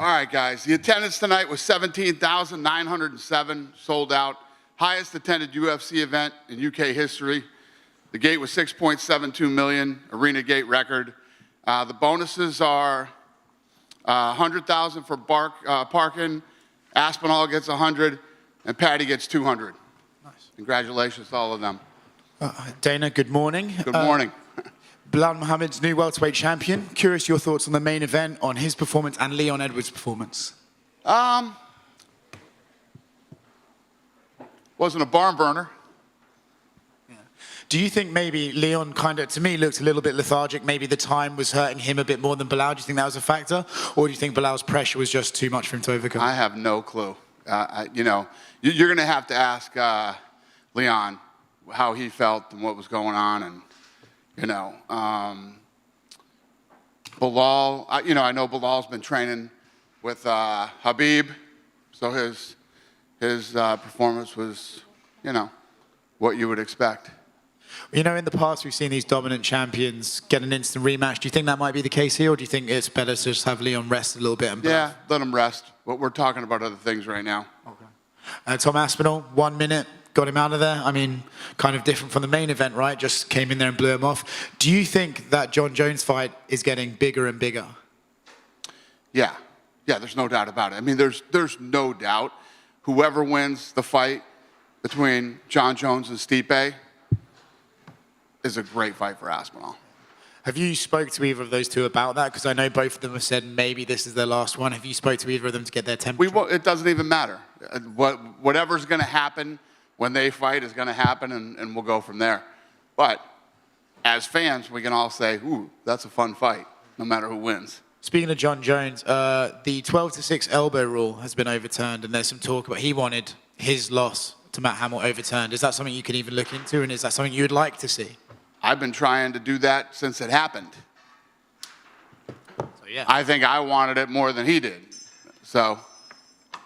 All right, guys. The attendance tonight was 17,907, sold out. Highest attended UFC event in UK history. The gate was 6.72 million, arena gate record. The bonuses are 100,000 for parking. Aspinall gets 100, and Paddy gets 200. Nice. Congratulations to all of them. Dana, good morning. Good morning. Belal Muhammad's new welterweight champion. Curious your thoughts on the main event, on his performance and Leon Edwards' performance. Wasn't a barn burner. Yeah. Do you think maybe Leon kind of, to me, looked a little bit lethargic? Maybe the time was hurting him a bit more than Belal. Do you think that was a factor? Or do you think Belal's pressure was just too much for him to overcome? I have no clue. You know, you're going to have to ask Leon how he felt and what was going on. And, you know, Belal, I know Belal's been training with Habib, so his performance was, you know, what you would expect. You know, in the past, we've seen these dominant champions get an instant rematch. Do you think that might be the case here, or do you think it's better to just have Leon rest a little bit? And yeah, let him rest. But we're talking about other things right now. Okay. Tom Aspinall, 1 minute, got him out of there. I mean, kind of different from the main event, right? Just came in there and blew him off. Do you think that John Jones fight is getting bigger and bigger? Yeah. Yeah, there's no doubt about it. I mean, there's no doubt. Whoever wins the fight between John Jones and Stipe is a great fight for Aspinall. Have you spoke to either of those two about that? Because I know both of them have said maybe this is their last one. Have you spoke to either of them to get their temperature? It doesn't even matter. Whatever's going to happen when they fight is going to happen, and we'll go from there. But as fans, we can all say, ooh, that's a fun fight, no matter who wins. Speaking of John Jones, the 12-6 elbow rule has been overturned, and there's some talk about he wanted his loss to Matt Hamill overturned. Is that something you can even look into, and is that something you would like to see? I've been trying to do that since it happened. So, yeah. I think I wanted it more than he did. So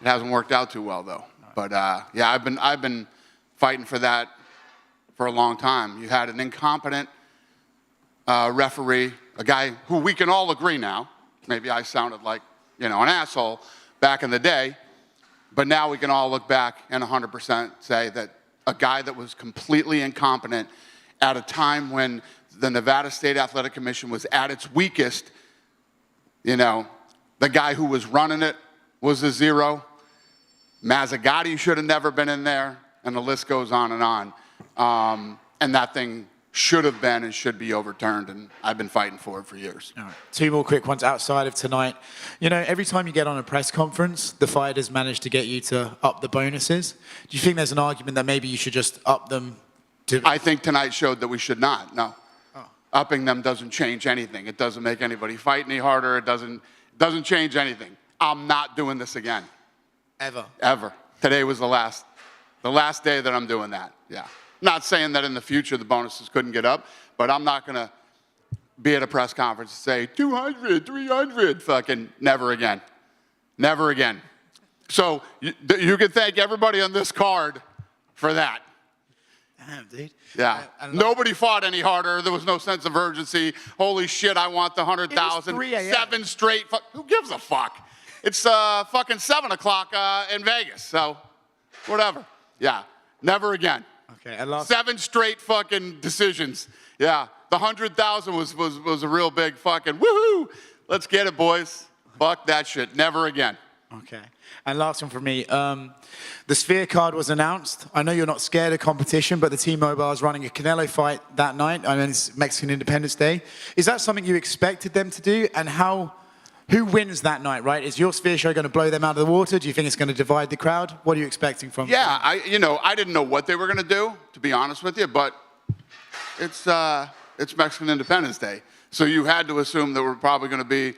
it hasn't worked out too well, though. But, yeah, I've been fighting for that for a long time. You had an incompetent referee, a guy who we can all agree now, maybe I sounded like, you know, an asshole back in the day, but now we can all look back and 100% say that a guy that was completely incompetent at a time when the Nevada State Athletic Commission was at its weakest, you know, the guy who was running it was a zero. Mazzagatti should have never been in there, and the list goes on and on. And that thing should have been and should be overturned, and I've been fighting for it for years. All right. Two more quick ones outside of tonight. You know, every time you get on a press conference, the fighters manage to get you to up the bonuses. Do you think there's an argument that maybe you should just up them? I think tonight showed that we should not, no. Oh. Upping them doesn't change anything. It doesn't make anybody fight any harder. It doesn't change anything. I'm not doing this again. Ever? Ever. Today was the last day that I'm doing that, yeah. Not saying that in the future the bonuses couldn't get up, but I'm not going to be at a press conference and say 200, 300, fucking never again. Never again. So you can thank everybody on this card for that. Damn, dude. Yeah. Nobody fought any harder. There was no sense of urgency. Holy shit, I want the 100,000. 7 straight. Who gives a fuck? It's fucking 7 o'clock in Vegas. So whatever. Yeah. Never again. Okay. And last 7 straight fucking decisions. Yeah. The 100,000 was a real big fucking woohoo. Let's get it, boys. Fuck that shit. Never again. Okay. And last one from me. The Sphere card was announced. I know you're not scared of competition, but the T-Mobile is running a Canelo fight that night. I mean, it's Mexican Independence Day. Is that something you expected them to do? And who wins that night, right? Is your Sphere show going to blow them out of the water? Do you think it's going to divide the crowd? What are you expecting from them? Yeah, I didn't know what they were going to do, to be honest with you, but it's Mexican Independence Day. So you had to assume there were probably going to be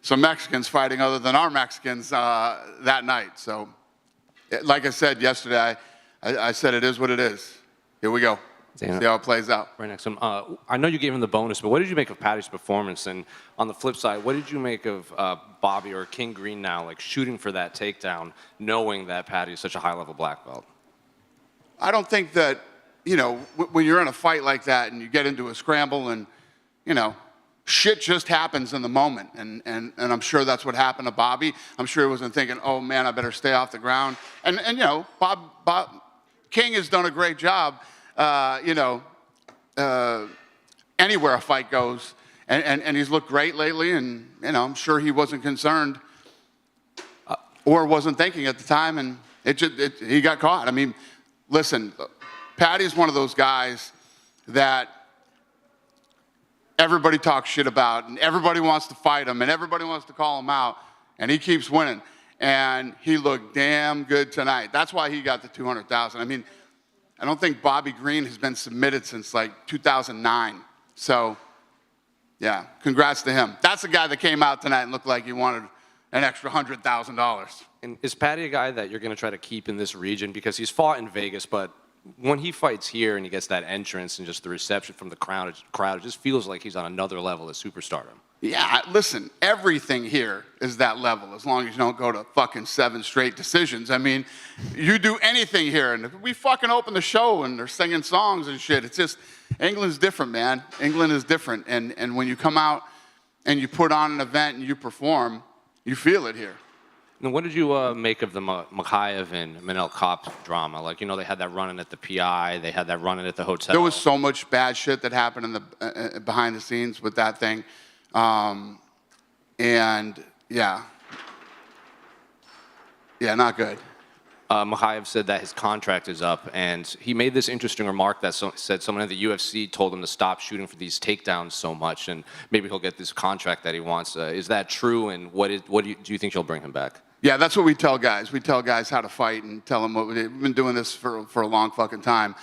some Mexicans fighting other than our Mexicans that night. So, like I said yesterday, I said it is what it is. Here we go. Dana, see how it plays out. Right next to him. I know you gave him the bonus, but what did you make of Paddy's performance? And on the flip side, what did you make of Bobby or King Green now, like shooting for that takedown, knowing that Paddy is such a high-level black belt? I don't think that, when you're in a fight like that and you get into a scramble and, shit just happens in the moment. And I'm sure that's what happened to Bobby. I'm sure he wasn't thinking, oh, man, I better stay off the ground. And you know, Bob King has done a great job, you know, anywhere a fight goes. And he's looked great lately. And, you know, I'm sure he wasn't concerned or wasn't thinking at the time. And he got caught. I mean, listen, Paddy's one of those guys that everybody talks shit about, and everybody wants to fight him, and everybody wants to call him out, and he keeps winning. And he looked damn good tonight. That's why he got the $200,000. I mean, I don't think Bobby Green has been submitted since like 2009. So, yeah, congrats to him. That's the guy that came out tonight and looked like he wanted an extra $100,000. And is Paddy a guy that you're going to try to keep in this region? Because he's fought in Vegas, but when he fights here and he gets that entrance and just the reception from the crowd, it just feels like he's on another level of superstardom. Yeah, listen, everything here is that level as long as you don't go to fucking 7 straight decisions. I mean, you do anything here, and we fucking open the show and they're singing songs and shit. It's just, England's different, man. England is different. And when you come out and you put on an event and you perform, you feel it here. And what did you make of the Makhachev and Manel Kape drama? Like, you know, they had that run-in at the PI, they had that run-in at the hotel. There was so much bad shit that happened in the behind the scenes with that thing. And yeah, not good. Makhachev said that his contract is up, and he made this interesting remark that said someone at the UFC told him to stop shooting for these takedowns so much, and maybe he'll get this contract that he wants. Is that true, and what do you think he'll bring him back? Yeah, that's what we tell guys. We tell guys how to fight and tell them we've been doing this for a long fucking time.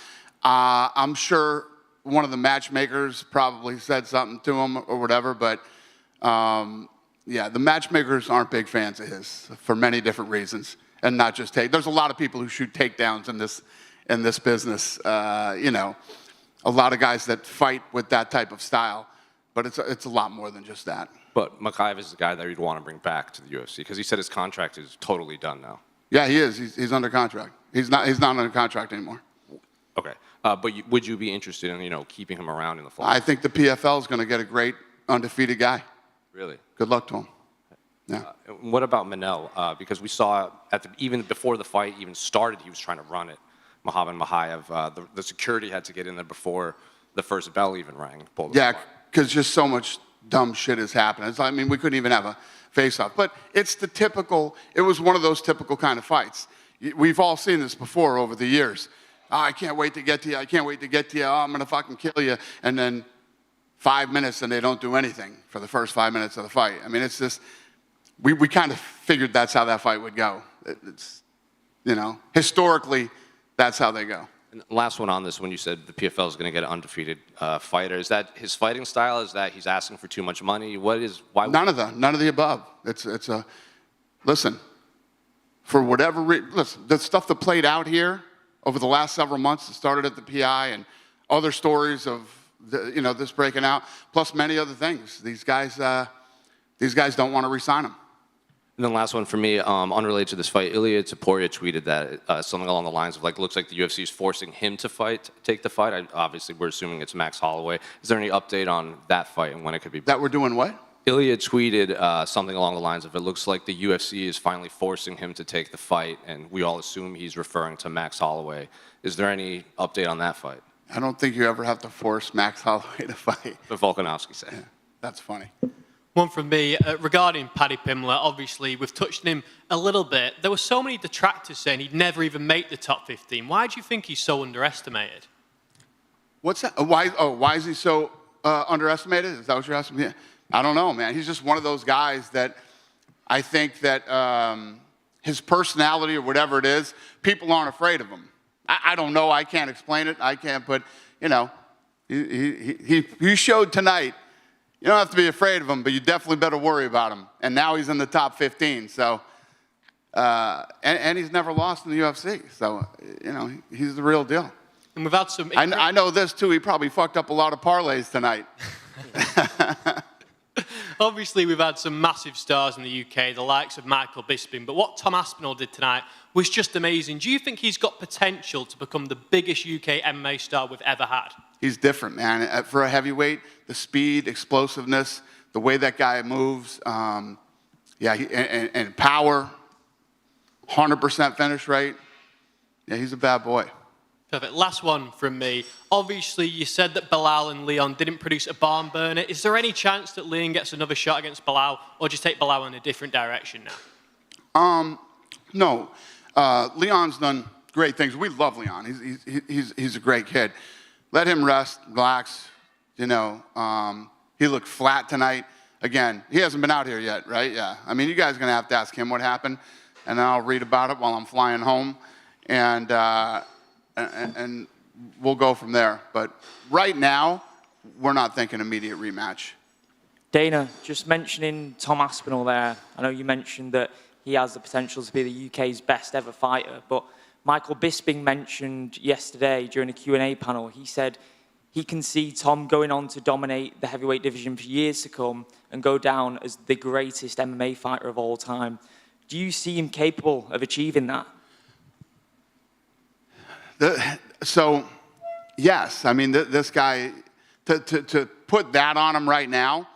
I'm sure one of the matchmakers probably said something to him or whatever, but yeah, the matchmakers aren't big fans of his for many different reasons, and not just take. There's a lot of people who shoot takedowns in this business. You know, a lot of guys that fight with that type of style, but it's a lot more than just that. But Makhachev is the guy that you'd want to bring back to the UFC because he said his contract is totally done now. Yeah, he is. He's under contract. He's not under contract anymore. Okay, but would you be interested in, you know, keeping him around in the fall? I think the PFL is going to get a great undefeated guy. Really? Good luck to him. Yeah. What about Manel? Because we saw even before the fight even started, he was trying to run it. Muhammad Makhachev, the security had to get in there before the first bell even rang. Yeah, because just so much dumb shit has happened. I mean, we couldn't even have a face-off. But it's it was one of those typical kind of fights. We've all seen this before over the years. Oh, I can't wait to get to you. I can't wait to get to you. Oh, I'm going to fucking kill you. And then 5 minutes and they don't do anything for the first 5 minutes of the fight. I mean, it's just, we kind of figured that's how that fight would go. It's, you know, historically, that's how they go. And last one on this, when you said the PFL is going to get an undefeated fighter, is that his fighting style? Is that he's asking for too much money? Why? None of the above. Listen, for whatever reason, listen, the stuff that played out here over the last several months, that started at the PI and other stories of this breaking out, plus many other things. These guys don't want to re-sign him. And then last one for me, unrelated to this fight, Ilya Topuria tweeted that something along the lines of like, looks like the UFC is forcing him to take the fight. Obviously, we're assuming it's Max Holloway. Is there any update on that fight and when it could be? That we're doing what? Ilya tweeted something along the lines of, it looks like the UFC is finally forcing him to take the fight, and we all assume he's referring to Max Holloway. Is there any update on that fight? I don't think you ever have to force Max Holloway to fight. But Volkanovski said. Yeah, that's funny. One from me, regarding Paddy Pimblett, obviously we've touched on him a little bit. There were so many detractors saying he'd never even make the top 15. Why do you think he's so underestimated? What's that? Why is he so underestimated? Is that what you're asking me? Yeah. I don't know, man. He's just one of those guys that I think that his personality or whatever it is, people aren't afraid of him. I don't know. I can't explain it. I can't, but, you know, he showed tonight. You don't have to be afraid of him, but you definitely better worry about him. And now he's in the top 15. So, and he's never lost in the UFC. So, you know, he's the real deal. And we've had some. I know this too. He probably fucked up a lot of parlays tonight. Obviously, we've had some massive stars in the UK, the likes of Michael Bisping, but what Tom Aspinall did tonight was just amazing. Do you think he's got potential to become the biggest UK MMA star we've ever had? He's different, man. For a heavyweight, the speed, explosiveness, the way that guy moves, and power, 100% finish rate. Yeah, he's a bad boy. Perfect. Last one from me. Obviously, you said that Belal and Leon didn't produce a barn burner. Is there any chance that Leon gets another shot against Belal, or just take Belal in a different direction now? No. Leon's done great things. We love Leon. He's a great kid. Let him rest, relax. You know, he looked flat tonight. Again, he hasn't been out here yet, right? Yeah. I mean, you guys are going to have to ask him what happened, and then I'll read about it while I'm flying home. And we'll go from there. But right now, we're not thinking immediate rematch. Dana, just mentioning Tom Aspinall there, I know you mentioned that he has the potential to be the UK's best ever fighter, but Michael Bisping mentioned yesterday during a Q&A panel, he said he can see Tom going on to dominate the heavyweight division for years to come and go down as the greatest MMA fighter of all time. Do you see him capable of achieving that? So, yes. I mean, this guy, to put that on him right now,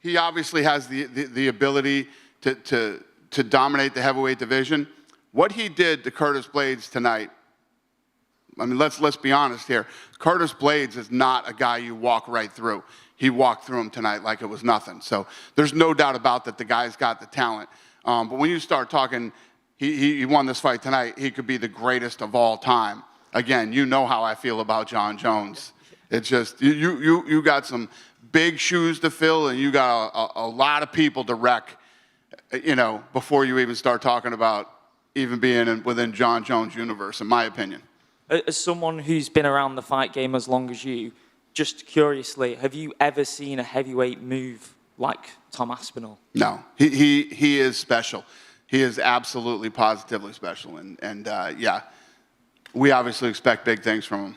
he obviously has the ability to dominate the heavyweight division. What he did to Curtis Blaydes tonight, I mean, let's be honest here. Curtis Blaydes is not a guy you walk right through. He walked through him tonight like it was nothing. So there's no doubt about that the guy's got the talent. But when you start talking, he won this fight tonight, he could be the greatest of all time. Again, you know how I feel about John Jones. It's just, you got some big shoes to fill, and you got a lot of people to wreck, you know, before you even start talking about even being within John Jones' universe, in my opinion. As someone who's been around the fight game as long as you, just curiously, have you ever seen a heavyweight move like Tom Aspinall? No, he is special. He is absolutely, positively special. And yeah, we obviously expect big things from him.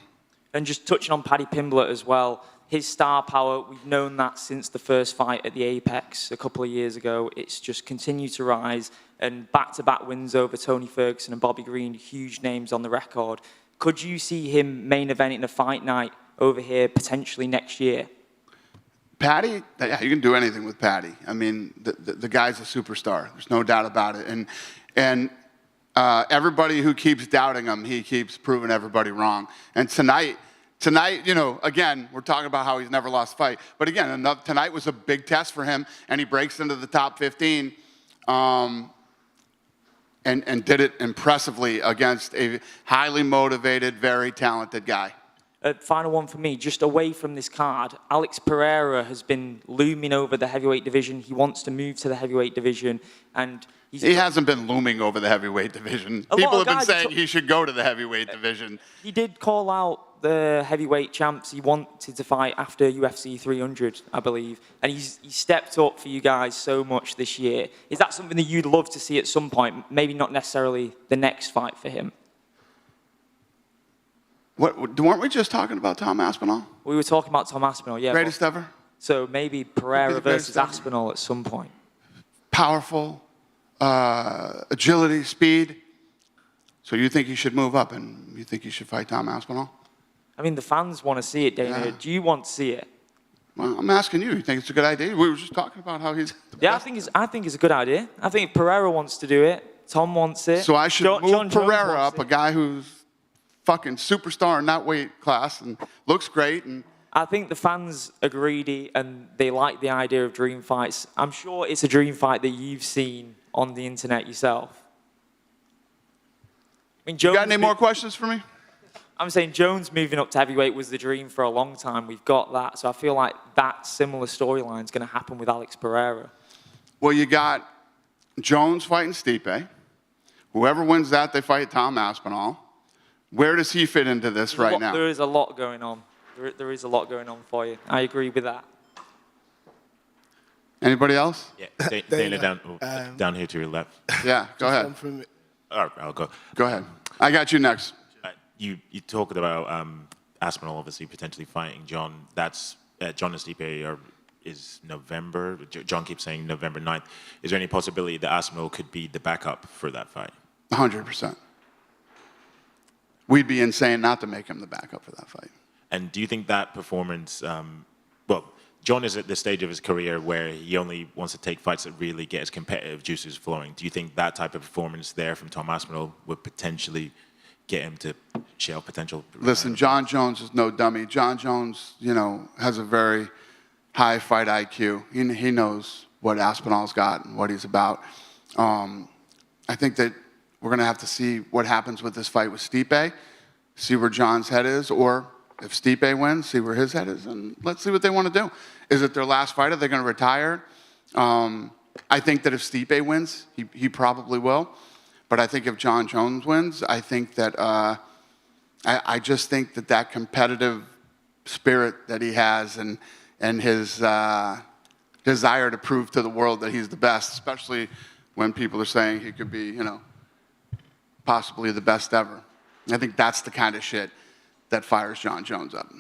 And just touching on Paddy Pimblett as well, his star power, we've known that since the first fight at the Apex a couple of years ago. It's just continued to rise, and back-to-back wins over Tony Ferguson and Bobby Green, huge names on the record. Could you see him main eventing a fight night over here potentially next year? Paddy, yeah, you can do anything with Paddy. I mean, the guy's a superstar. There's no doubt about it. And everybody who keeps doubting him, he keeps proving everybody wrong. And tonight, you know, again, we're talking about how he's never lost a fight. But again, tonight was a big test for him, and he breaks into the top 15 and did it impressively against a highly motivated, very talented guy. Final one for me, just away from this card, Alex Pereira has been looming over the heavyweight division. He wants to move to the heavyweight division, and he hasn't been looming over the heavyweight division. People have been saying he should go to the heavyweight division. He did call out the heavyweight champs he wanted to fight after UFC 300, I believe, and he stepped up for you guys so much this year. Is that something that you'd love to see at some point? Maybe not necessarily the next fight for him. Weren't we just talking about Tom Aspinall? We were talking about Tom Aspinall, yeah. Greatest ever? So maybe Pereira versus Aspinall at some point. Powerful, agility, speed. So you think he should move up, and you think he should fight Tom Aspinall? I mean, the fans want to see it, Dana. Yeah. Do you want to see it? Well, I'm asking you. You think it's a good idea? We were just talking about how he's the best. I think it's a good idea. I think Pereira wants to do it. Tom wants it. So I should move Pereira up, a guy who's fucking superstar in that weight class and looks great. And I think the fans are greedy and they like the idea of dream fights. I'm sure it's a dream fight that you've seen on the internet yourself. I mean, Jones, you got any more questions for me? I'm saying Jones moving up to heavyweight was the dream for a long time. We've got that. So I feel like that similar storyline is going to happen with Alex Pereira. Well, you got Jones fighting Stipe. Whoever wins that, they fight Tom Aspinall. Where does he fit into this right now? There is a lot going on. There is a lot going on for you. I agree with that. Anybody else? Yeah, Dana down here to your left. Yeah, go ahead. All right, I'll go. Go ahead. I got you next. You talked about Aspinall obviously potentially fighting John. That's John and Stipe are is November. John keeps saying November 9th. Is there any possibility that Aspinall could be the backup for that fight? 100%. We'd be insane not to make him the backup for that fight. And do you think that performance, well, John is at the stage of his career where he only wants to take fights that really get his competitive juices flowing. Do you think that type of performance there from Tom Aspinall would potentially get him to shelf potential? Listen, John Jones is no dummy. John Jones, you know, has a very high fight IQ. He knows what Aspinall's got and what he's about. I think that we're going to have to see what happens with this fight with Stipe, see where John's head is, or if Stipe wins, see where his head is, and let's see what they want to do. Is it their last fight? Are they going to retire? I think that if Stipe wins, he probably will. But I think if John Jones wins, I think that I just think that that competitive spirit that he has and his desire to prove to the world that he's the best, especially when people are saying he could be, you know, possibly the best ever. I think that's the kind of shit that fires John Jones up.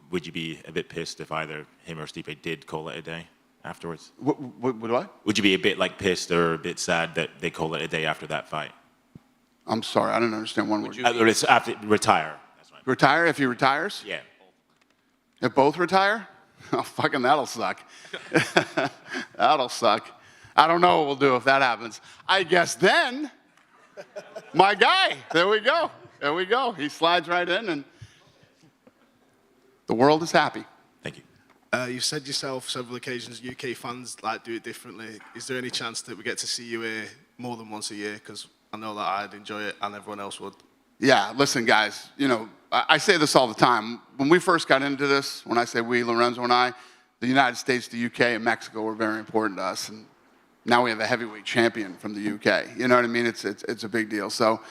Would you be a bit pissed if either him or Stipe did call it a day afterwards? What? Would you be a bit like pissed or a bit sad that they call it a day after that fight? I'm sorry, I don't understand one word. It's after retire. That's right. Retire if he retires? Yeah. If both retire? Oh, fucking that'll suck. That'll suck. I don't know what we'll do if that happens. I guess then, my guy, there we go. There we go. He slides right in and the world is happy. Thank you. You've said yourself several occasions UK fans like do it differently. Is there any chance that we get to see you here more than once a year? Because I know that I'd enjoy it and everyone else would. Yeah, listen, guys, you know, I say this all the time. When we first got into this, when I say we, Lorenzo and I, the United States, the UK, and Mexico were very important to us. And now we have a heavyweight champion from the UK. You know what I mean? It's a big deal. So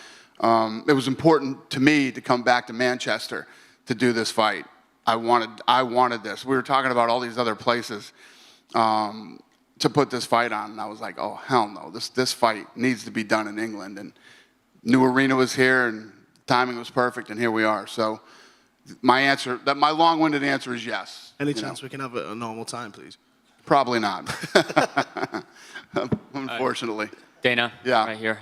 it was important to me to come back to Manchester to do this fight. I wanted this. We were talking about all these other places to put this fight on, and I was like, oh, hell no. This fight needs to be done in England. And new arena was here, and timing was perfect, and here we are. So my long-winded answer is yes. Any chance we can have it at a normal time, please? Probably not. Unfortunately. Dana, Yeah. right here.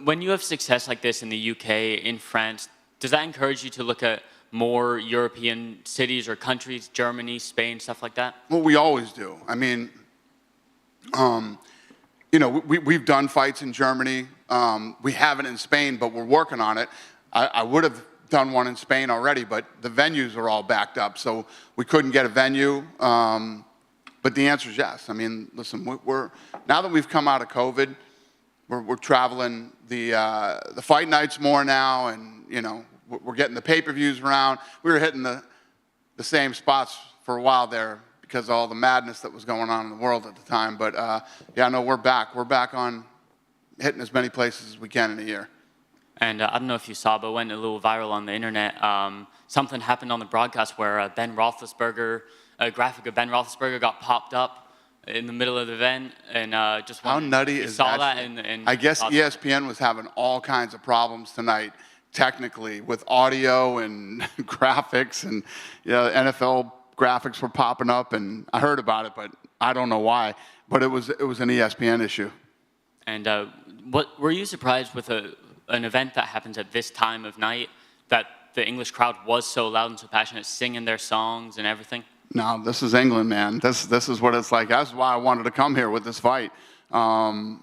When you have success like this in the UK, in France, does that encourage you to look at more European cities or countries, Germany, Spain, stuff like that? Well, we always do. I mean, you know, we've done fights in Germany. We haven't in Spain, but we're working on it. I would have done one in Spain already, but the venues are all backed up, so we couldn't get a venue. But the answer is yes. I mean, listen, now that we've come out of COVID, we're traveling the fight nights more now, and you know, we're getting the pay-per-views around. We were hitting the same spots for a while there because of all the madness that was going on in the world at the time. But yeah, no, we're back. We're back on hitting as many places as we can in a year. And I don't know if you saw, but it went a little viral on the internet. Something happened on the broadcast where Ben Roethlisberger, a graphic of Ben Roethlisberger got popped up in the middle of the event, and just how nutty you is saw that? And I guess ESPN was having all kinds of problems tonight, technically, with audio and graphics, and you know, NFL graphics were popping up, and I heard about it, but I don't know why. But it was an ESPN issue. And what were you surprised with an event that happens at this time of night that the English crowd was so loud and so passionate, singing their songs and everything? No, this is England, man. This is what it's like. That's why I wanted to come here with this fight. And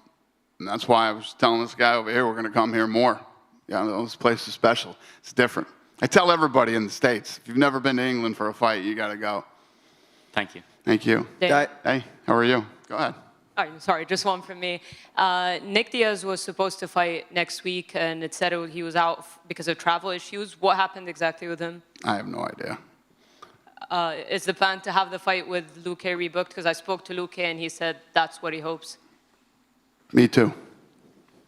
that's why I was telling this guy over here we're going to come here more. Yeah, this place is special. It's different. I tell everybody in the States, if you've never been to England for a fight, you got to go. Thank you. Thank you. Dave. Hey, how are you? Go ahead. Oh, sorry, just one from me. Nick Diaz was supposed to fight next week, and it said he was out because of travel issues. What happened exactly with him? I have no idea. Is the plan to have the fight with Luque rebooked? Because I spoke to Luque, and he said that's what he hopes. Me too.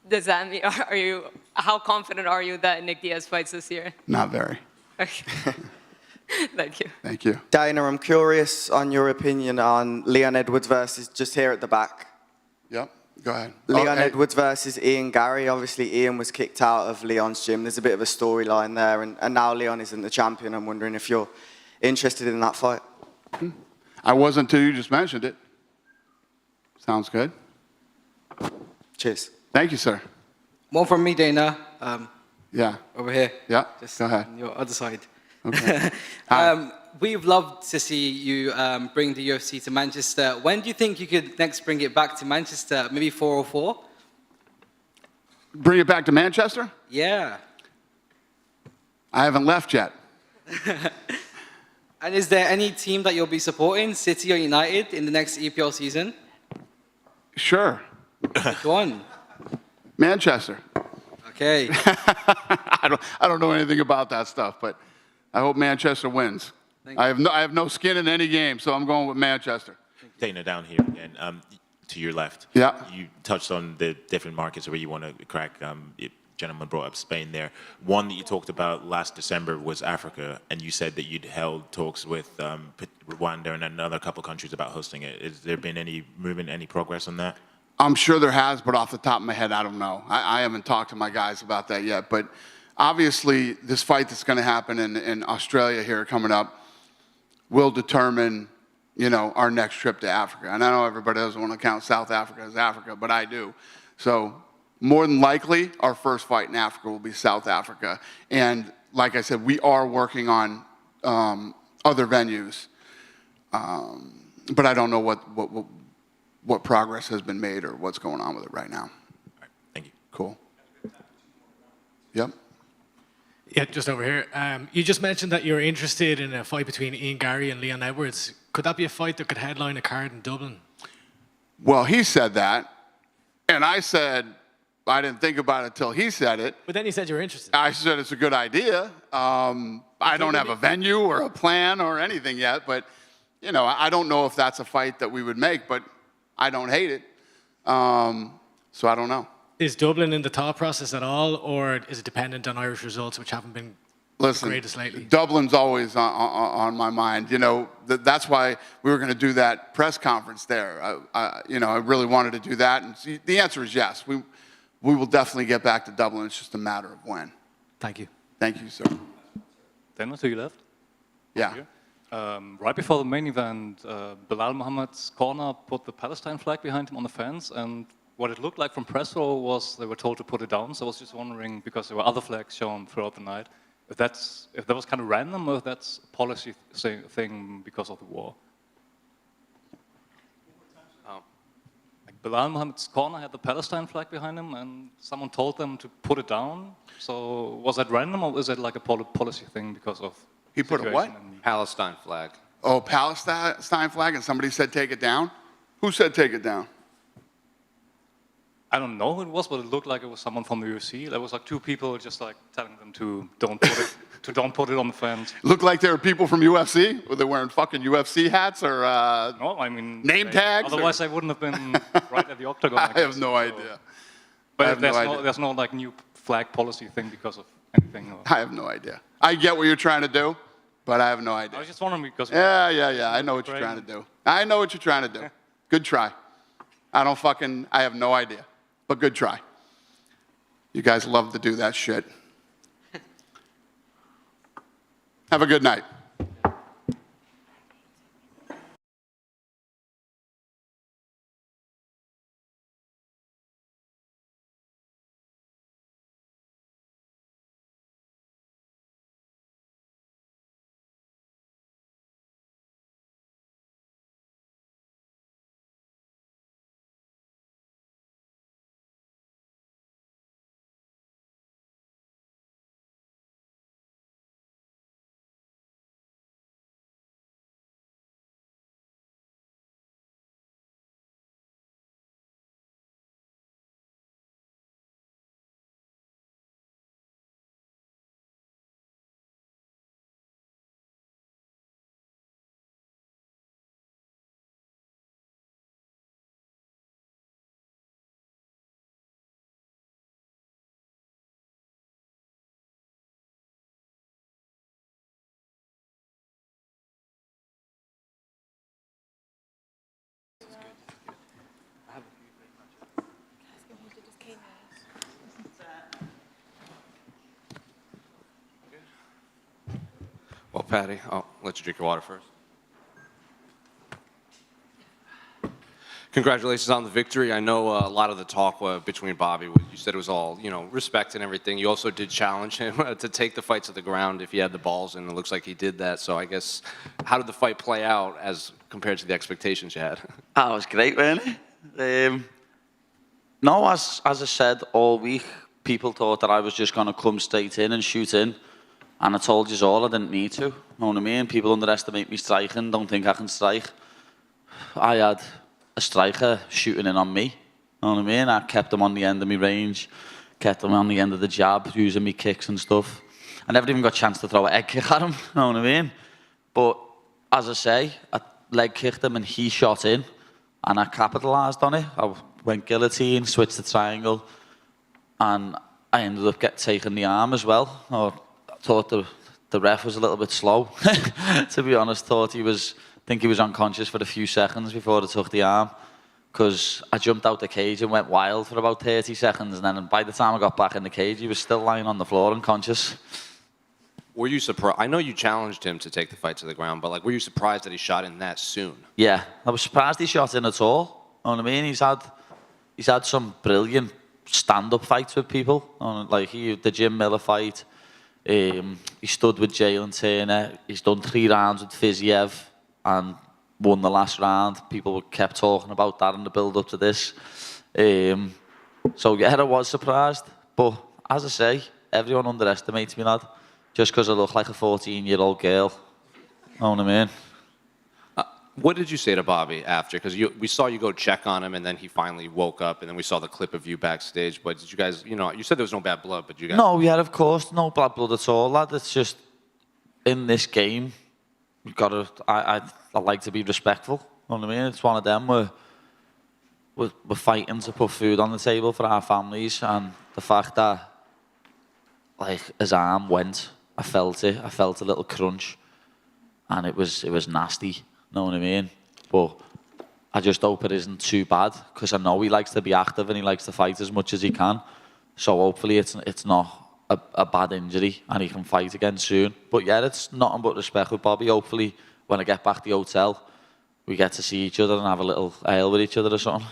Does that mean, how confident are you that Nick Diaz fights this year? Not very. Okay. Thank you. Thank you. Dana, I'm curious on your opinion on Leon Edwards versus, just here at the back. Yep, go ahead. Leon Edwards versus Ian Gary. Obviously, Ian was kicked out of Leon's gym. There's a bit of a storyline there, and now Leon isn't the champion. I'm wondering if you're interested in that fight. I wasn't until you just mentioned it. Sounds good. Cheers. Thank you, sir. One from me, Dana. Yeah. Over here. Yeah. Just Go ahead. on your other side. Okay. Hi. We've loved to see you bring the UFC to Manchester. When do you think you could next bring it back to Manchester? Maybe 404? Bring it back to Manchester? Yeah. I haven't left yet. And is there any team that you'll be supporting, City or United, in the next EPL season? Sure. Which one? Manchester. Okay. I don't know anything about that stuff, but I hope Manchester wins. I have no skin in any game, so I'm going with Manchester. Dana, down here again, to your left. Yeah. You touched on the different markets where you want to crack. Gentleman brought up Spain there. One that you talked about last December was Africa, and you said that you'd held talks with Rwanda and another couple countries about hosting it. Has there been any movement, any progress on that? I'm sure there has, but off the top of my head, I don't know. I haven't talked to my guys about that yet, but obviously this fight that's going to happen in Australia here coming up will determine, you know, our next trip to Africa. And I know everybody doesn't want to count South Africa as Africa, but I do. So more than likely, our first fight in Africa will be South Africa. And like I said, we are working on other venues, but I don't know what progress has been made or what's going on with it right now. All right, thank you. Cool. Yep. Yeah, just over here. You just mentioned that you're interested in a fight between Ian Gary and Leon Edwards. Could that be a fight that could headline a card in Dublin? Well, he said that, and I said I didn't think about it till he said it. But then you said you were interested. I said it's a good idea. I don't have a venue or a plan or anything yet, but you know, I don't know if that's a fight that we would make, but I don't hate it. So I don't know. Is Dublin in the thought process at all, or is it dependent on Irish results, which haven't been the greatest lately? Dublin's always on my mind. You know, that's why we were going to do that press conference there. You know, I really wanted to do that, and the answer is yes. We will definitely get back to Dublin. It's just a matter of when. Thank you. Thank you, sir. Then to your left. Yeah. Right before the main event, Belal Muhammad's corner put the Palestine flag behind him on the fence, and what it looked like from press row was they were told to put it down. So I was just wondering, because there were other flags shown throughout the night, if that was kind of random or if that's a policy thing because of the war. Like Belal Muhammad's corner had the Palestine flag behind him, and someone told them to put it down. So was that random, or is it like a policy thing because of? He put a what? Palestine flag. Oh, Palestine flag, and somebody said take it down? Who said take it down? I don't know who it was, but it looked like it was someone from the UFC. There was like two people just like telling them to don't put it on the fence. Looked like there were people from UFC? Were they wearing fucking UFC hats or no, I mean name tags? Otherwise, they wouldn't have been right at the octagon. I have no idea. But there's no like new flag policy thing because of anything. Or... I have no idea. I get what you're trying to do, but I have no idea. I was just wondering because. Yeah. I know what you're trying to do. I know what you're trying to do. Good try. I have no idea. But good try. You guys love to do that shit. Have a good night. Well, Patty, I'll let you drink your water first. Congratulations on the victory. I know a lot of the talk between Bobby, you said it was all, respect and everything. You also did challenge him to take the fight to the ground if he had the balls, and it looks like he did that. So I guess, how did the fight play out as compared to the expectations you had? Oh, it was great, wasn't it? No, as I said all week, people thought that I was just going to come straight in and shoot in. And I told you all I didn't need to. You know what I mean? People underestimate me striking, don't think I can strike. I had a striker shooting in on me. You know what I mean? I kept him on the end of my range, kept him on the end of the jab, using me kicks and stuff. I never even got a chance to throw an egg kick at him. You know what I mean? But as I say, I leg kicked him and he shot in, and I capitalised on it. I went guillotine, switched to triangle, and I ended up taking the arm as well. I thought the ref was a little bit slow, to be honest. I think he was unconscious for a few seconds before I took the arm, because I jumped out the cage and went wild for about 30 seconds, and then by the time I got back in the cage, he was still lying on the floor unconscious. Were you surprised? I know you challenged him to take the fight to the ground, but were you surprised that he shot in that soon? Yeah, I was surprised he shot in at all. You know what I mean? He's had some brilliant stand-up fights with people. Like the Jim Miller fight. He stood with Jalen Turner. He's done 3 rounds with Fiziev and won the last round. People kept talking about that in the build-up to this. So yeah, I was surprised. But as I say, everyone underestimates me, lad. Just because I look like a 14-year-old girl. You know what I mean? What did you say to Bobby after? Because we saw you go check on him, and then he finally woke up, and then we saw the clip of you backstage. But did you guys, you said there was no bad blood, but you guys... No, yeah, of course, no bad blood at all, lad. It's just, in this game, you've got to... I like to be respectful. You know what I mean? It's one of them where we're fighting to put food on the table for our families, and the fact that, his arm went, I felt it. I felt a little crunch, and it was nasty. Know what I mean? But I just hope it isn't too bad, because I know he likes to be active and he likes to fight as much as he can. So hopefully it's not a bad injury and he can fight again soon. But yeah, it's nothing but respect with Bobby. Hopefully when I get back to the hotel, we get to see each other and have a little ale with each other or something.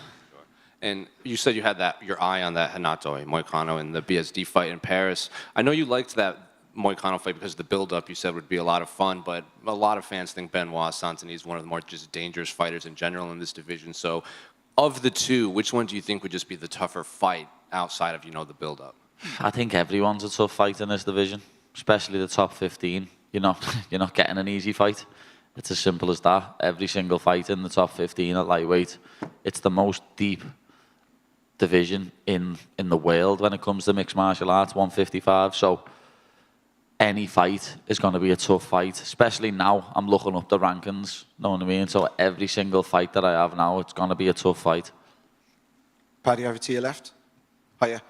And you said you had your eye on that Renato Moicano in the BSD fight in Paris. I know you liked that Moicano fight because the build-up you said would be a lot of fun, but a lot of fans think Benoit Saint-Denis is one of the more just dangerous fighters in general in this division. So of the two, which one do you think would just be the tougher fight outside of, the build-up? I think everyone's a tough fight in this division, especially the top 15. You're not getting an easy fight. It's as simple as that. Every single fight in the top 15 at lightweight. It's the most deep division in the world when it comes to mixed martial arts, 155. So any fight is going to be a tough fight, especially now I'm looking up the rankings, know what I mean? So every single fight that I have now, it's going to be a tough fight. Paddy, over to your left. Hiya.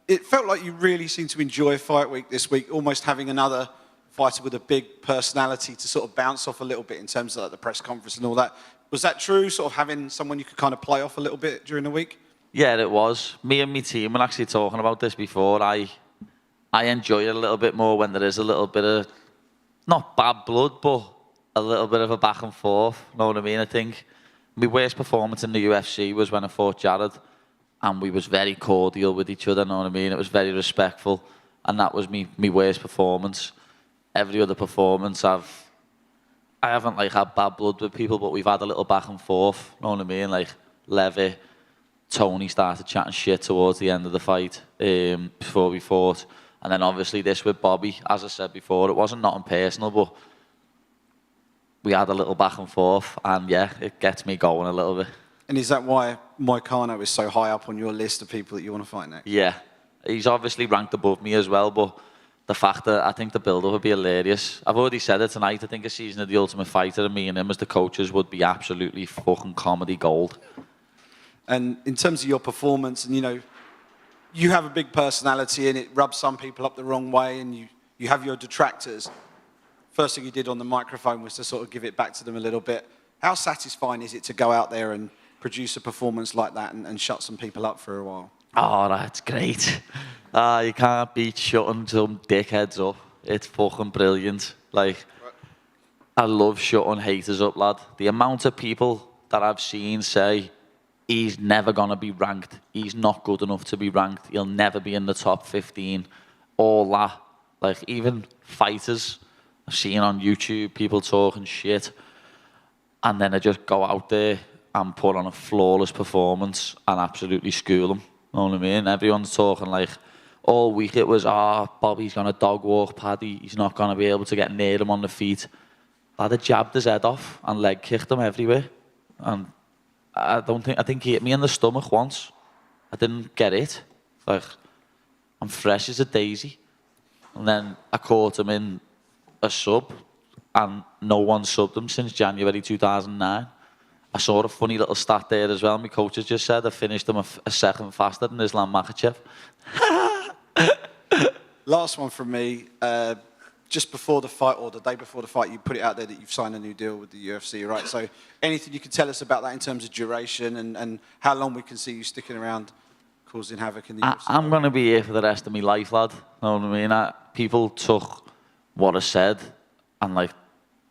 It felt like you really seemed to enjoy Fight Week this week, almost having another fighter with a big personality to sort of bounce off a little bit in terms of the press conference and all that. Was that true, sort of having someone you could kind of play off a little bit during the week? Yeah, it was. Me and my team were actually talking about this before. I enjoy it a little bit more when there is a little bit of, not bad blood, but a little bit of a back and forth. Know what I mean? I think my worst performance in the UFC was when I fought Jared, and we was very cordial with each other. Know what I mean? It was very respectful, and that was me worst performance. Every other performance, I haven't had bad blood with people, but we've had a little back and forth. Know what I mean? Levy, Tony started chatting shit towards the end of the fight before we fought. And then obviously this with Bobby, as I said before, it wasn't nothing personal, but we had a little back and forth, and yeah, it gets me going a little bit. And is that why Moicano is so high up on your list of people that you want to fight next? Yeah, he's obviously ranked above me as well, but the fact that I think the build-up would be hilarious. I've already said it tonight, I think a season of The Ultimate Fighter and me and him as the coaches would be absolutely fucking comedy gold. And in terms of your performance, and you have a big personality and it rubs some people up the wrong way, and you have your detractors. First thing you did on the microphone was to sort of give it back to them a little bit. How satisfying is it to go out there and produce a performance like that and shut some people up for a while? Oh, that's great. You can't beat shutting some dickheads up. It's fucking brilliant. I love shutting haters up, lad. The amount of people that I've seen say he's never going to be ranked. He's not good enough to be ranked. He'll never be in the top 15. All that. Like, even fighters I've seen on YouTube, people talking shit, and then I just go out there and put on a flawless performance and absolutely school them. You know what I mean? Everyone's talking like, all week it was, Bobby's going to dog walk Paddy. He's not going to be able to get near him on the feet. I'd have jabbed his head off and leg kicked him everywhere. And I think he hit me in the stomach once. I didn't get it. Like, I'm fresh as a daisy. And then I caught him in a sub, and no one subbed him since January 2009. I saw a funny little stat there as well. My coach has just said I finished him a second faster than Islam Makhachev. Last one from me. Just before the fight, or the day before the fight, you put it out there that you've signed a new deal with the UFC, right? So anything you can tell us about that in terms of duration and how long we can see you sticking around causing havoc in the UFC? I'm going to be here for the rest of my life, lad. Know what I mean? People took what I said and, like,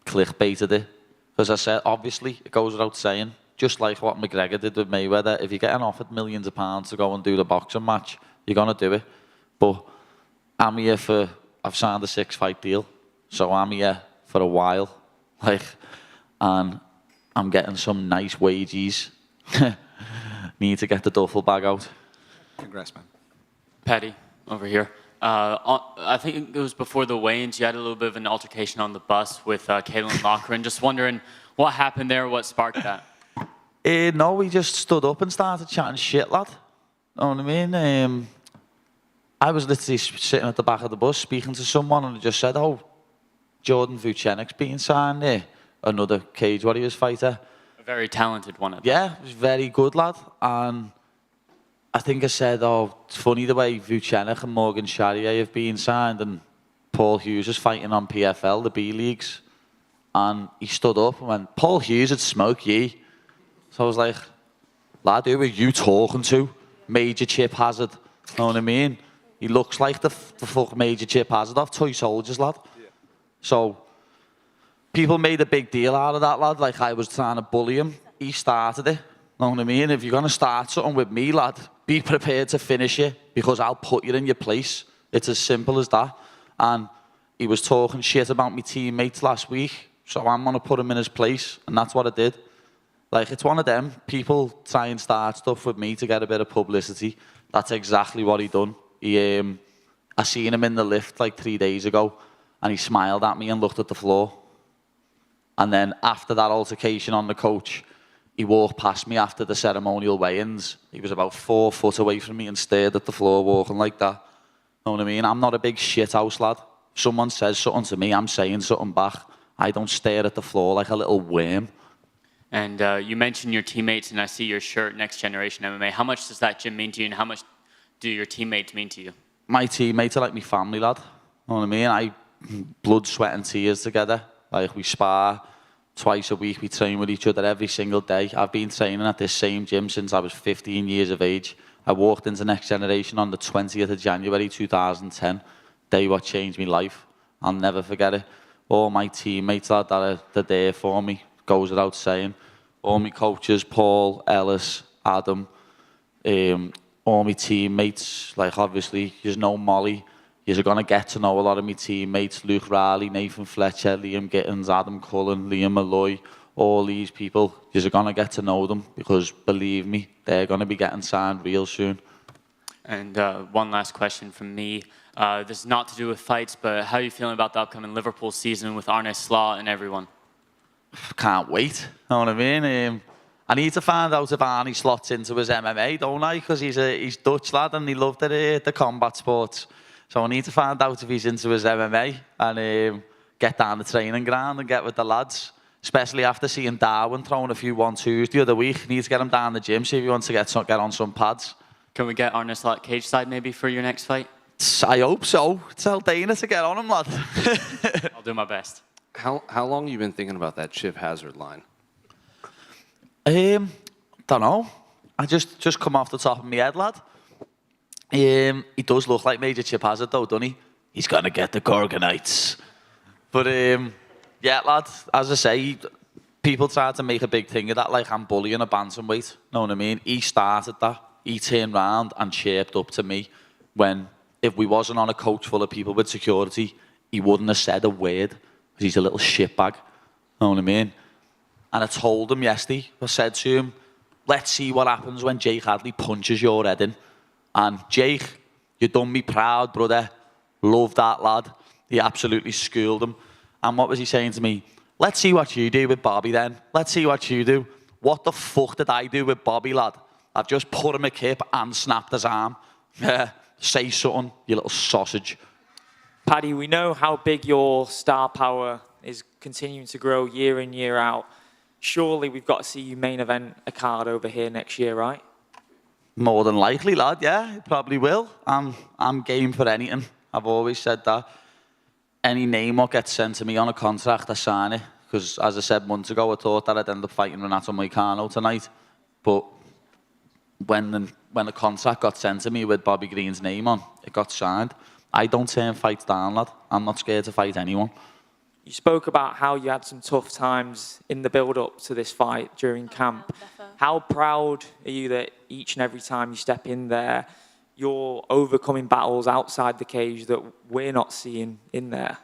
clickbaited it. Because I said, obviously, it goes without saying, just like what McGregor did with Mayweather, if you're getting offered millions of pounds to go and do the boxing match, you're going to do it. But I'm here for... I've signed a 6-fight deal, so I'm here for a while, like, and I'm getting some nice wages. Need to get the duffel bag out. Congrats, man. Paddy, over here. I think it was before the weigh-ins, you had a little bit of an altercation on the bus with Kaylin Loughran. Just wondering what happened there, what sparked that? No, we just stood up and started chatting shit, lad. Know what I mean? I was literally sitting at the back of the bus speaking to someone, and I just said, Jordan Vucenic's being signed there. Another Cage Warriors fighter. A very talented one. Yeah, he was very good, lad. And I think I said, it's funny the way Vucenic and Morgan Charrier have been signed, and Paul Hughes is fighting on PFL, the B-Leagues. And he stood up and went, Paul Hughes would smoke ye. So I was like, lad, who are you talking to? Major Chip Hazard. Know what I mean? He looks like the fuck Major Chip Hazard off Toy Soldiers, lad. Yeah. So, people made a big deal out of that, lad, like I was trying to bully him. He started it, know what I mean? If you're going to start something with me, lad, be prepared to finish it, because I'll put you in your place. It's as simple as that. And he was talking shit about my teammates last week, so I'm going to put him in his place, and that's what I did. Like, it's one of them. People try and start stuff with me to get a bit of publicity. That's exactly what he done. I seen him in the lift like 3 days ago, and he smiled at me and looked at the floor. And then after that altercation on the coach, he walked past me after the ceremonial weigh-ins. He was about 4 foot away from me and stared at the floor, walking like that. Know what I mean? I'm not a big shithouse lad. If someone says something to me, I'm saying something back. I don't stare at the floor like a little worm. And you mentioned your teammates, and I see your shirt, Next Generation MMA. How much does that gym mean to you, and how much do your teammates mean to you? My teammates are like my family, lad. Know what I mean? Blood, sweat and tears together. Like, we spar twice a week. We train with each other every single day. I've been training at this same gym since I was 15 years of age. I walked into Next Generation on the 20th of January 2010. Day what changed my life. I'll never forget it. All my teammates, lad, that are there for me, goes without saying. All my coaches, Paul, Ellis, Adam, all my teammates, like, obviously, you know Molly. You're going to get to know a lot of my teammates, Luke Riley, Nathan Fletcher, Liam Gittins, Adam Cullen, Liam Malloy, all these people. You're going to get to know them, because, believe me, they're going to be getting signed real soon. And one last question from me. This is not to do with fights, but how are you feeling about the upcoming Liverpool season with Arne Slot and everyone? Can't wait, know what I mean? I need to find out if Arnie slots into his MMA, don't I? Because he's Dutch lad and he loved the combat sports. So I need to find out if he's into his MMA and get down the training ground and get with the lads. Especially after seeing Darwin throwing a few 1-2s the other week. Need to get him down the gym, see if he wants to get on some pads. Can we get Arne Slot cage side maybe for your next fight? I hope so. Tell Dana to get on him, lad. I'll do my best. How long have you been thinking about that Chip Hazard line? Don't know. I just come off the top of my head, lad. He does look like Major Chip Hazard, though, doesn't he? He's gonna get the Gorgonites. But yeah, lad. As I say, people try to make a big thing of that, like I'm bullying a bantamweight. Know what I mean? He started that. He turned round and chirped up to me when, if we wasn't on a coach full of people with security, he wouldn't have said a word because he's a little shitbag. Know what I mean? And I told him yesterday, I said to him, let's see what happens when Jake Hadley punches your head in. And Jake, you done me proud, brother. Love that lad. He absolutely schooled him. And what was he saying to me? Let's see what you do with Bobby then. Let's see what you do. What the fuck did I do with Bobby, lad? I've just put him a kip and snapped his arm. Say something, you little sausage. Paddy, we know how big your star power is continuing to grow year in, year out. Surely we've got to see you main event a card over here next year, right? More than likely, lad, yeah, it probably will. I'm game for anything. I've always said that. Any name what gets sent to me on a contract, I sign it. Because, as I said months ago, I thought that I'd end up fighting Renato Moicano tonight. But when the contract got sent to me with Bobby Green's name on, it got signed. I don't turn fights down, lad. I'm not scared to fight anyone. You spoke about how you had some tough times in the build-up to this fight during camp. How proud are you that each and every time you step in there, you're overcoming battles outside the cage that we're not seeing in there?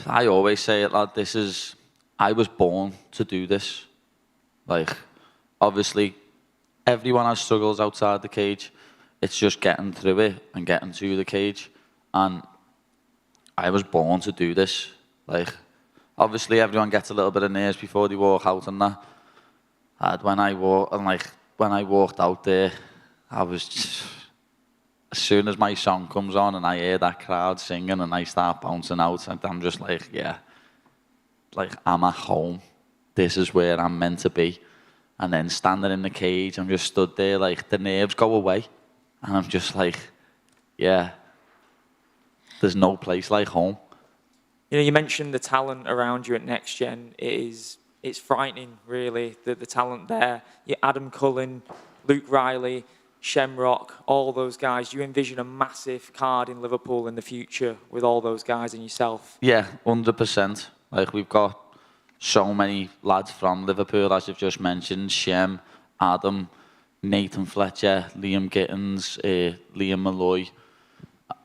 I always say it, lad. I was born to do this. Like, obviously, everyone has struggles outside the cage. It's just getting through it and getting to the cage. And I was born to do this. Like, obviously, everyone gets a little bit of nerves before they walk out and that. And when I walked out there, I was just, as soon as my song comes on and I hear that crowd singing and I start bouncing out, I'm just like, yeah, like I'm at home. This is where I'm meant to be. And then standing in the cage, I'm just stood there, like the nerves go away. And I'm just like, yeah, there's no place like home. You know, you mentioned the talent around you at Next Gen. It's frightening, really, the talent there. You Adam Cullen, Luke Riley, Shamrock, all those guys. You envision a massive card in Liverpool in the future with all those guys and yourself? Yeah, 100%. Like, we've got so many lads from Liverpool, as you've just mentioned. Shem, Adam, Nathan Fletcher, Liam Gittins, Liam Malloy.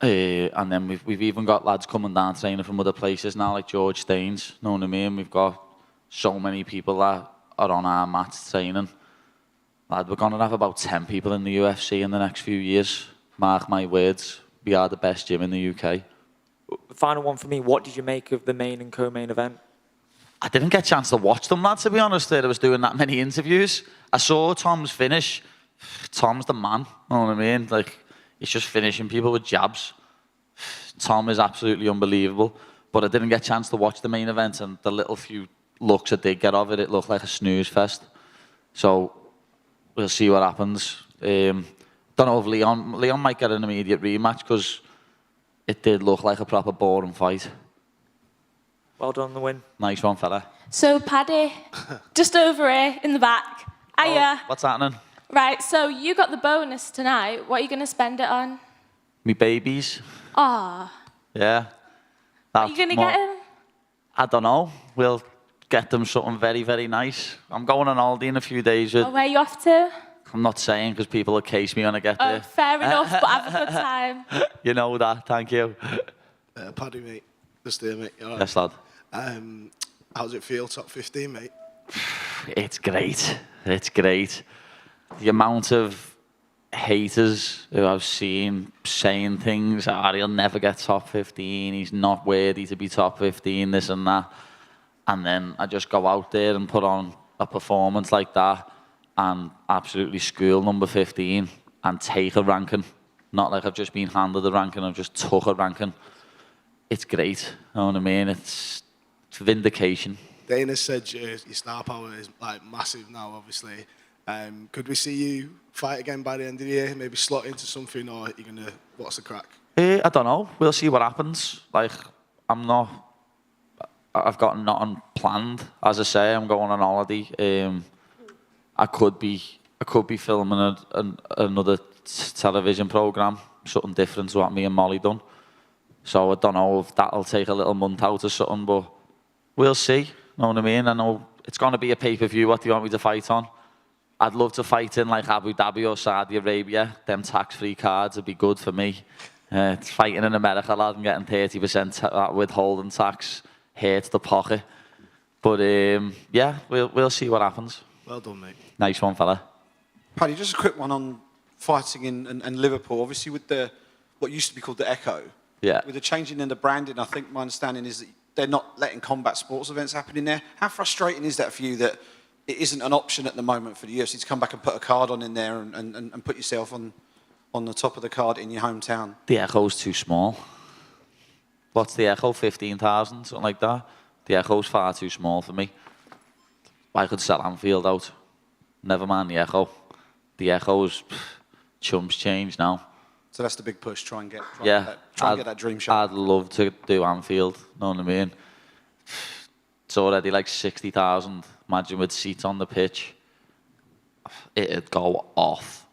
And then we've even got lads coming down training from other places now, like George Staines. Know what I mean? We've got so many people that are on our mats training. Lad, we're going to have about 10 people in the UFC in the next few years. Mark my words, we are the best gym in the UK. The final one for me, what did you make of the main and co-main event? I didn't get a chance to watch them, lad, to be honest. I was doing that many interviews. I saw Tom's finish. Tom's the man, know what I mean? Like, he's just finishing people with jabs. Tom is absolutely unbelievable. But I didn't get a chance to watch the main event, and the little few looks I did get of it, it looked like a snooze fest. So we'll see what happens. Don't know if Leon might get an immediate rematch, because it did look like a proper boring fight. Well done on the win. Nice one, fella. So, Paddy, just over here in the back. Hiya. What's happening? Right, so you got the bonus tonight. What are you going to spend it on? Me babies. Ah. Yeah. Are you going to get him? I don't know. We'll get them something very, very nice. I'm going on holiday in a few days. Oh, where are you off to? I'm not saying, because people will case me when I get there. Fair enough, but have a good time. You know that. Thank you. Paddy, mate. Just there, mate. All right. Yes, lad. How's it feel, top 15, mate? It's great. It's great. The amount of haters who I've seen saying things, he'll never get top 15, he's not worthy to be top 15, this and that. And then I just go out there and put on a performance like that and absolutely school number 15 and take a ranking. Not like I've just been handed a ranking, I've just took a ranking. It's great, you know what I mean? It's vindication. Dana said your star power is like massive now, obviously. Could we see you fight again by the end of the year? Maybe slot into something, or are you gonna? What's the crack? I don't know. We'll see what happens. Like, I've got nothing planned. As I say, I'm going on holiday. I could be filming another television program, something different to what me and Molly done. So I don't know if that'll take a little month out or something, but we'll see. Know what I mean? I know it's going to be a pay-per-view. What do you want me to fight on? I'd love to fight in like Abu Dhabi or Saudi Arabia. Them tax-free cards would be good for me. Fighting in America, lad, and getting 30% withholding tax hurts the pocket. But yeah, we'll see what happens. Well done, mate. Nice one, fella. Paddy, just a quick one on fighting in Liverpool. Obviously, with what used to be called the Echo. Yeah. With the changing in the branding, I think my understanding is that they're not letting combat sports events happen in there. How frustrating is that for you that it isn't an option at the moment for the UFC to come back and put a card on in there and put yourself on the top of the card in your hometown? The Echo's too small. What's the Echo? 15,000, something like that? The Echo's far too small for me. I could sell Anfield out. Never mind the Echo. The Echo's chumps change now. So that's the big push. Try and get that dream shot. I'd love to do Anfield. Know what I mean? It's already like 60,000. Imagine with seats on the pitch. It'd go off.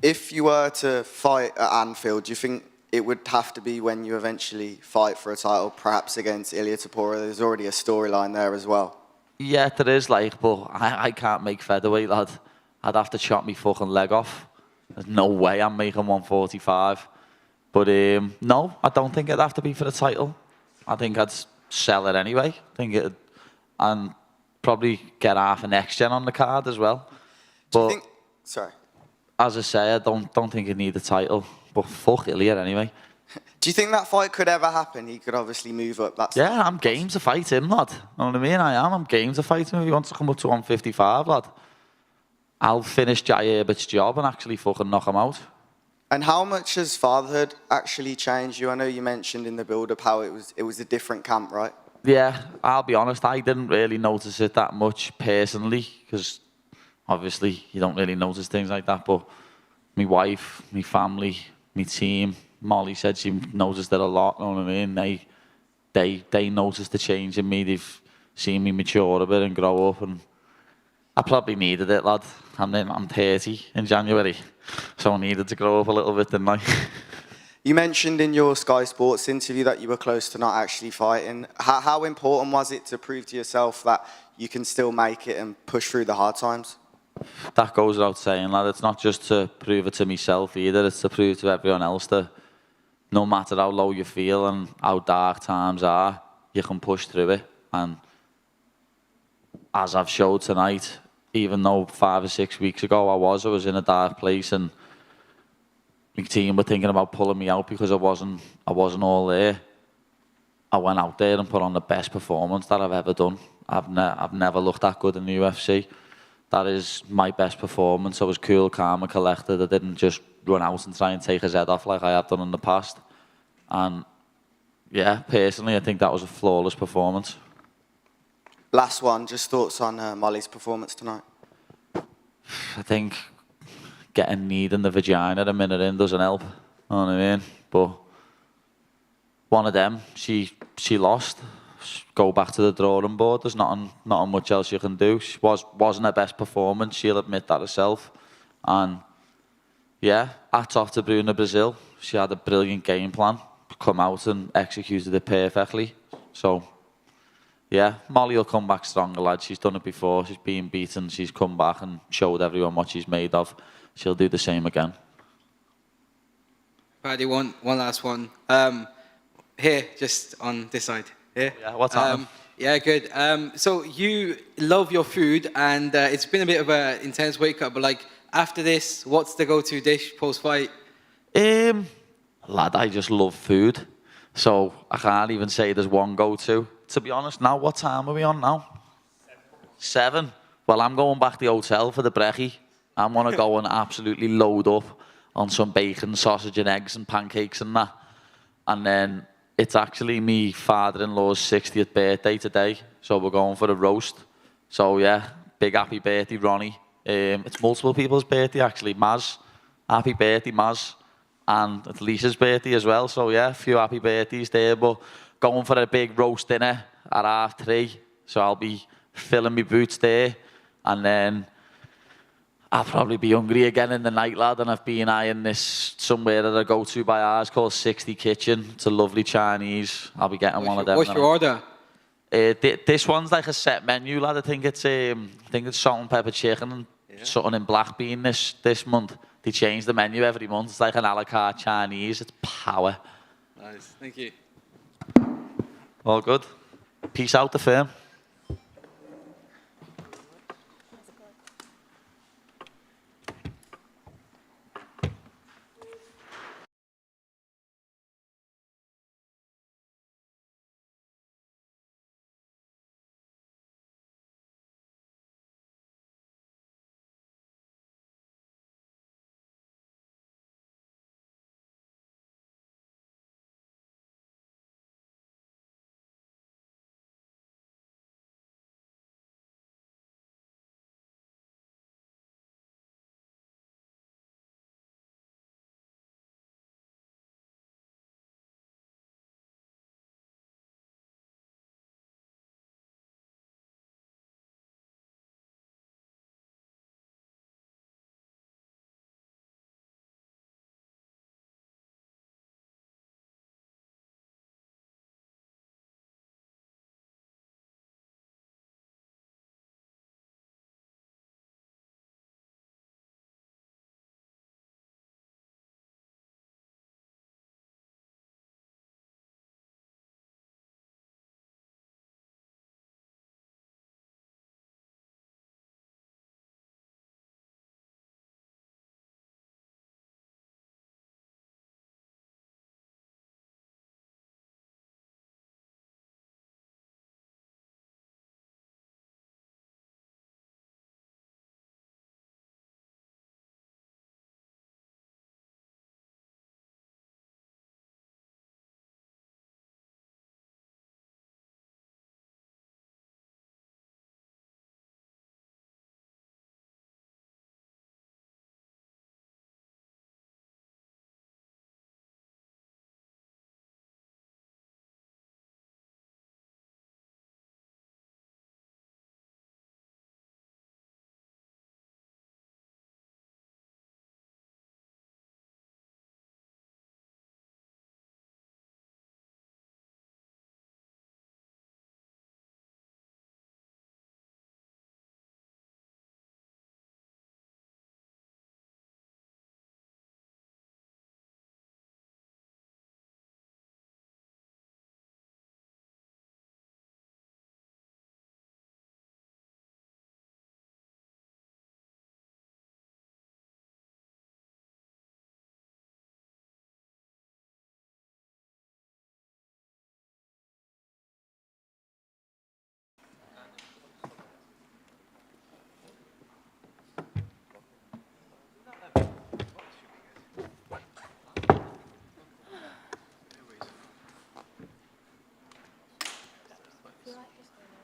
If you were to fight at Anfield, do you think it would have to be when you eventually fight for a title, perhaps against Ilia Topuria? There's already a storyline there as well. Yeah, there is, like, but I can't make featherweight, lad. I'd have to chop me fucking leg off. There's no way I'm making 145. But no, I don't think it'd have to be for the title. I think I'd sell it anyway. I think it'd, and probably get half a next gen on the card as well. But sorry. As I say, I don't think he'd need the title. But fuck Ilya anyway. Do you think that fight could ever happen? He could obviously move up. Yeah, I'm game to fight him, lad. Know what I mean? I am. I'm game to fight him if he wants to come up to 155, lad. I'll finish Jai Herbert's job and actually fucking knock him out. And how much has fatherhood actually changed you? I know you mentioned in the build-up how it was a different camp, right? Yeah, I'll be honest, I didn't really notice it that much personally, because obviously you don't really notice things like that, but my wife, my family, my team, Molly said she noticed it a lot, you know what I mean? They noticed the change in me, they've seen me mature a bit and grow up, and I probably needed it, lad. I'm 30 in January, so I needed to grow up a little bit, didn't I? You mentioned in your Sky Sports interview that you were close to not actually fighting. How important was it to prove to yourself that you can still make it and push through the hard times? That goes without saying, lad. It's not just to prove it to myself either, it's to prove to everyone else that no matter how low you feel and how dark times are, you can push through it. And as I've showed tonight, even though 5 or 6 weeks ago I was in a dark place and my team were thinking about pulling me out because I wasn't all there, I went out there and put on the best performance that I've ever done. I've never looked that good in the UFC. That is my best performance. I was cool, calm and collected. I didn't just run out and try and take his head off like I have done in the past. And yeah, personally, I think that was a flawless performance. Last one, just thoughts on Molly's performance tonight? I think getting kneed in the vagina a minute in doesn't help. You know what I mean? But one of them, she lost. Go back to the drawing board. There's not much else you can do. She wasn't her best performance. She'll admit that herself. And yeah, hats off to Bruna Brazil. She had a brilliant game plan, come out and executed it perfectly. So yeah, Molly will come back stronger, lad. She's done it before. She's been beaten. She's come back and showed everyone what she's made of. She'll do the same again. Paddy, one last one. Here, just on this side. Here. Yeah, what's happening? Yeah, good. So you love your food, and it's been a bit of an intense weight cut, but like after this, what's the go-to dish post-fight? Lad, I just love food. So I can't even say there's one go-to. To be honest, now, what time are we on now? 7. Well, I'm going back to the hotel for the brekkie. I'm going to go and absolutely load up on some bacon, sausage and eggs and pancakes and that. And then it's actually me father-in-law's 60th birthday today. So we're going for a roast. So yeah, big happy birthday, Ronnie. It's multiple people's birthday, actually. Maz, happy birthday, Maz. And it's Lisa's birthday as well. So yeah, a few happy birthdays there. But going for a big roast dinner at 3:30. So I'll be filling my boots there. And then I'll probably be hungry again in the night, lad. And I've been eyeing this somewhere that I go to by ours called 60 Kitchen. It's a lovely Chinese. I'll be getting one of them. What's your order? This one's like a set menu, lad. I think it's salt and pepper chicken and something in black bean this month. They change the menu every month. It's like an a la carte Chinese. It's power. Nice. Thank you. All good. Peace out, the firm.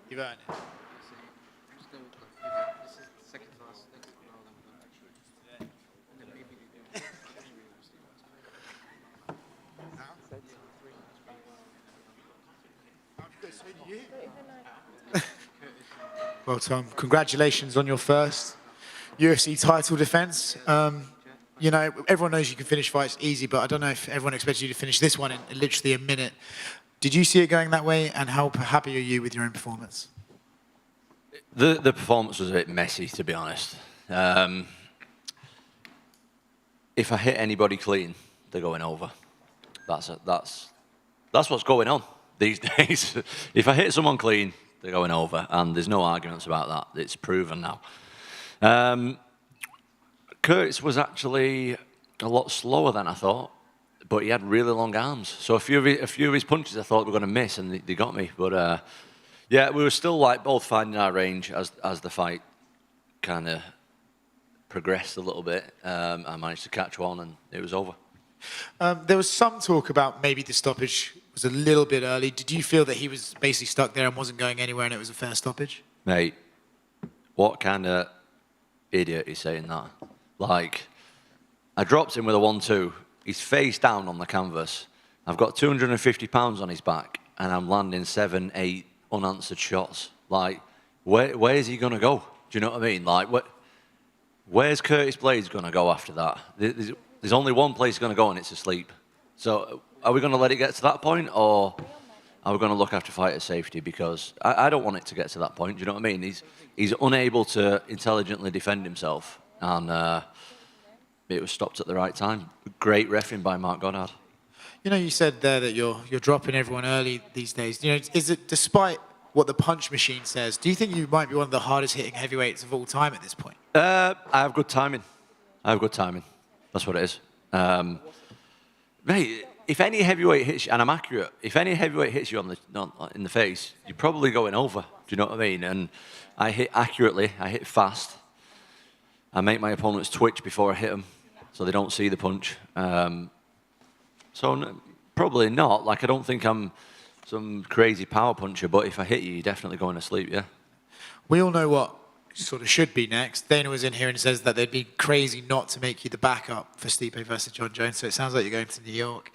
You've earned it. Well, Tom, congratulations on your first UFC title defense. You know, everyone knows you can finish fights easy, but I don't know if everyone expects you to finish this one in literally a minute. Did you see it going that way, and how happy are you with your own performance? The performance was a bit messy, to be honest. If I hit anybody clean, they're going over. That's what's going on these days. If I hit someone clean, they're going over, and there's no arguments about that. It's proven now. Curtis was actually a lot slower than I thought, but he had really long arms. So a few of his punches I thought were going to miss, and they got me. But yeah, we were still like both finding our range as the fight kind of progressed a little bit. I managed to catch one, and it was over. There was some talk about maybe the stoppage was a little bit early. Did you feel that he was basically stuck there and wasn't going anywhere, and it was a fair stoppage? Mate, what kind of idiot is saying that? Like, I dropped him with a 1-2. He's face down on the canvas. I've got 250 pounds on his back, and I'm landing 7, 8 unanswered shots. Like, where is he going to go? Do you know what I mean? Like, where's Curtis Blades going to go after that? There's only one place he's going to go, and it's asleep. So are we going to let it get to that point, or we're going to look after fighter safety because I don't want it to get to that point. Do you know what I mean? He's unable to intelligently defend himself, and it was stopped at the right time. Great reffing by Mark Goddard. You know, you said there that you're dropping everyone early these days. You know, is it despite what the punch machine says? Do you think you might be one of the hardest hitting heavyweights of all time at this point? I have good timing. That's what it is. Mate, if any heavyweight hits you, and I'm accurate, if any heavyweight hits you in the face, you're probably going over. Do you know what I mean? And I hit accurately. I hit fast. I make my opponents twitch before I hit them, so they don't see the punch. Probably not. Like, I don't think I'm some crazy power puncher, but if I hit you, you're definitely going to sleep, yeah. We all know what sort of should be next. Dana was in here and says that they'd be crazy not to make you the backup for Stipe versus John Jones, so it sounds like you're going to New York.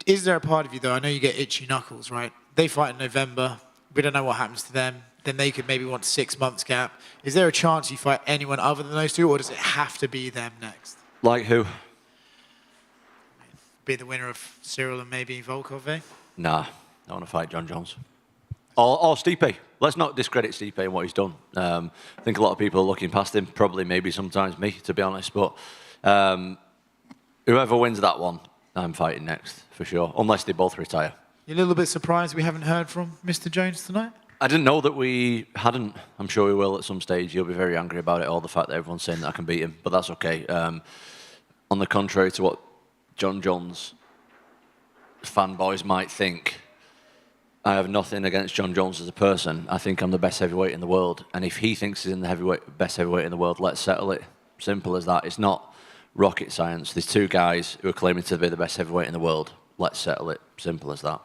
Is there a part of you, though, I know you get itchy knuckles, right? They fight in November. We don't know what happens to them. Then they could maybe want 6 months gap. Is there a chance you fight anyone other than those two, or does it have to be them next? Like who? Be the winner of Cyril and maybe Volkov, eh? Nah, I want to fight John Jones. Or Stipe. Let's not discredit Stipe and what he's done. I think a lot of people are looking past him, probably maybe sometimes me, to be honest. But whoever wins that one, I'm fighting next, for sure, unless they both retire. You're a little bit surprised we haven't heard from Mr. Jones tonight? I didn't know that we hadn't. I'm sure we will at some stage. He'll be very angry about it, all the fact that everyone's saying that I can beat him, but that's okay. On the contrary to what John Jones fanboys might think, I have nothing against John Jones as a person. I think I'm the best heavyweight in the world, and if he thinks he's in the best heavyweight in the world, let's settle it. Simple as that. It's not rocket science. There's two guys who are claiming to be the best heavyweight in the world. Let's settle it. Simple as that.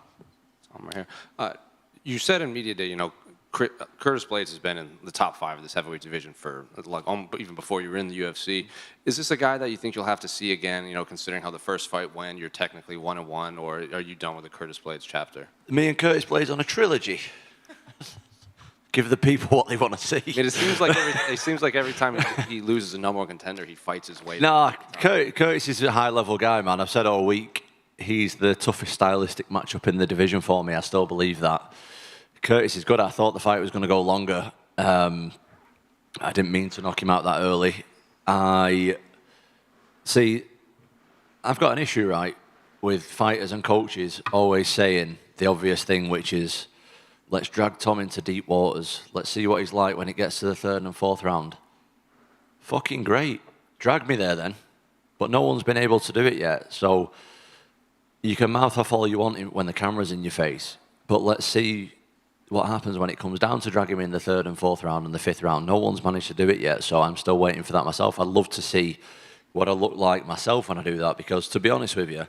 I'm right here. You said in media day, you know, Curtis Blaydes has been in the top 5 of this heavyweight division for like even before you were in the UFC. Is this a guy that you think you'll have to see again? You know, considering how the first fight went, you're technically 1-1, or are you done with the Curtis Blaydes chapter? Me and Curtis Blaydes on a trilogy. Give the people what they want to see. I mean, it seems like every time he loses a number one contender, he fights his way. Nah, Curtis is a high-level guy, man. I've said all week, he's the toughest stylistic matchup in the division for me. I still believe that. Curtis is good. I thought the fight was going to go longer. I didn't mean to knock him out that early. I've got an issue, right, with fighters and coaches always saying the obvious thing, which is, let's drag Tom into deep waters. Let's see what he's like when it gets to the 3rd and 4th round. Fucking great. Drag me there then. But no one's been able to do it yet. So you can mouth off all you want when the camera's in your face. But let's see what happens when it comes down to dragging him in the 3rd and 4th round and the 5th round. No one's managed to do it yet, so I'm still waiting for that myself. I'd love to see what I look like myself when I do that, because to be honest with you,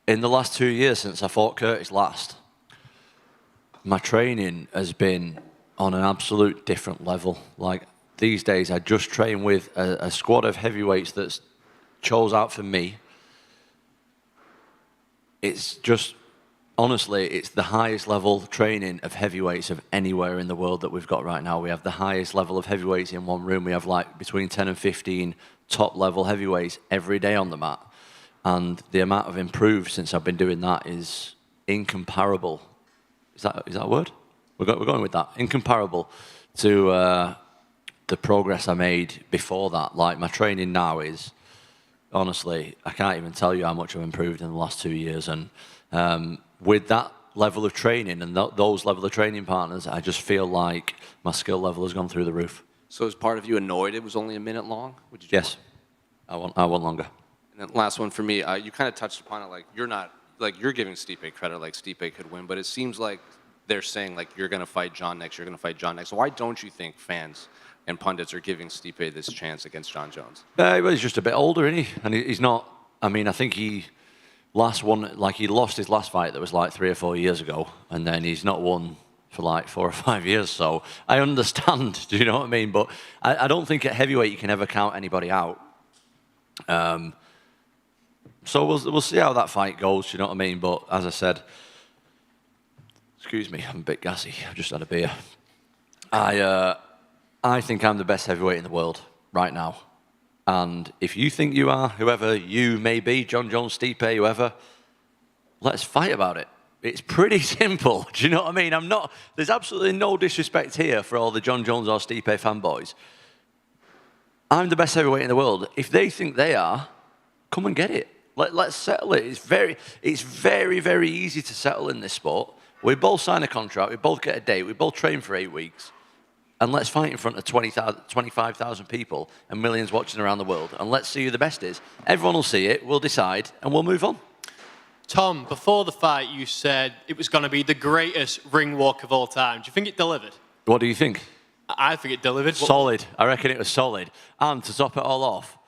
in the last 2 years since I fought Curtis last, my training has been on an absolute different level. Like, these days, I just train with a squad of heavyweights that's chose out for me. It's just... Honestly, it's the highest level training of heavyweights of anywhere in the world that we've got right now. We have the highest level of heavyweights in one room. We have like between 10 and 15 top level heavyweights every day on the mat. And the amount of improved since I've been doing that is incomparable. Is that a word? We're going with that. Incomparable to the progress I made before that. Like, my training now is, honestly, I can't even tell you how much I've improved in the last 2 years. And with that level of training and those level of training partners, I just feel like my skill level has gone through the roof. So is part of you annoyed it was only a minute long? Yes, I want longer. And then last one for me, you kind of touched upon it, like you're giving Stipe credit, like Stipe could win, but it seems like they're saying like you're going to fight John next, you're going to fight John next. So why don't you think fans and pundits are giving Stipe this chance against John Jones? Well, he's just a bit older, isn't he? And he's not. I mean, I think he lost his last fight that was like 3 or 4 years ago, and then he's not won for like 4 or 5 years. So I understand, do you know what I mean? But I don't think at heavyweight you can ever count anybody out. So we'll see how that fight goes, you know what I mean? But as I said, excuse me, I'm a bit gassy. I've just had a beer. I think I'm the best heavyweight in the world right now. And if you think you are, whoever you may be, John Jones, Stipe, whoever, let's fight about it. It's pretty simple. Do you know what I mean? There's absolutely no disrespect here for all the John Jones or Stipe fanboys. I'm the best heavyweight in the world. If they think they are, come and get it. Let's settle it. It's very, very easy to settle in this sport. We both sign a contract. We both get a date. We both train for 8 weeks. And let's fight in front of 25,000 people and millions watching around the world. And let's see who the best is. Everyone will see it. We'll decide. And we'll move on. Tom, before the fight, you said it was going to be the greatest ring walk of all time. Do you think it delivered? What do you think? I think it delivered. Solid. I reckon it was solid. And to top it all off,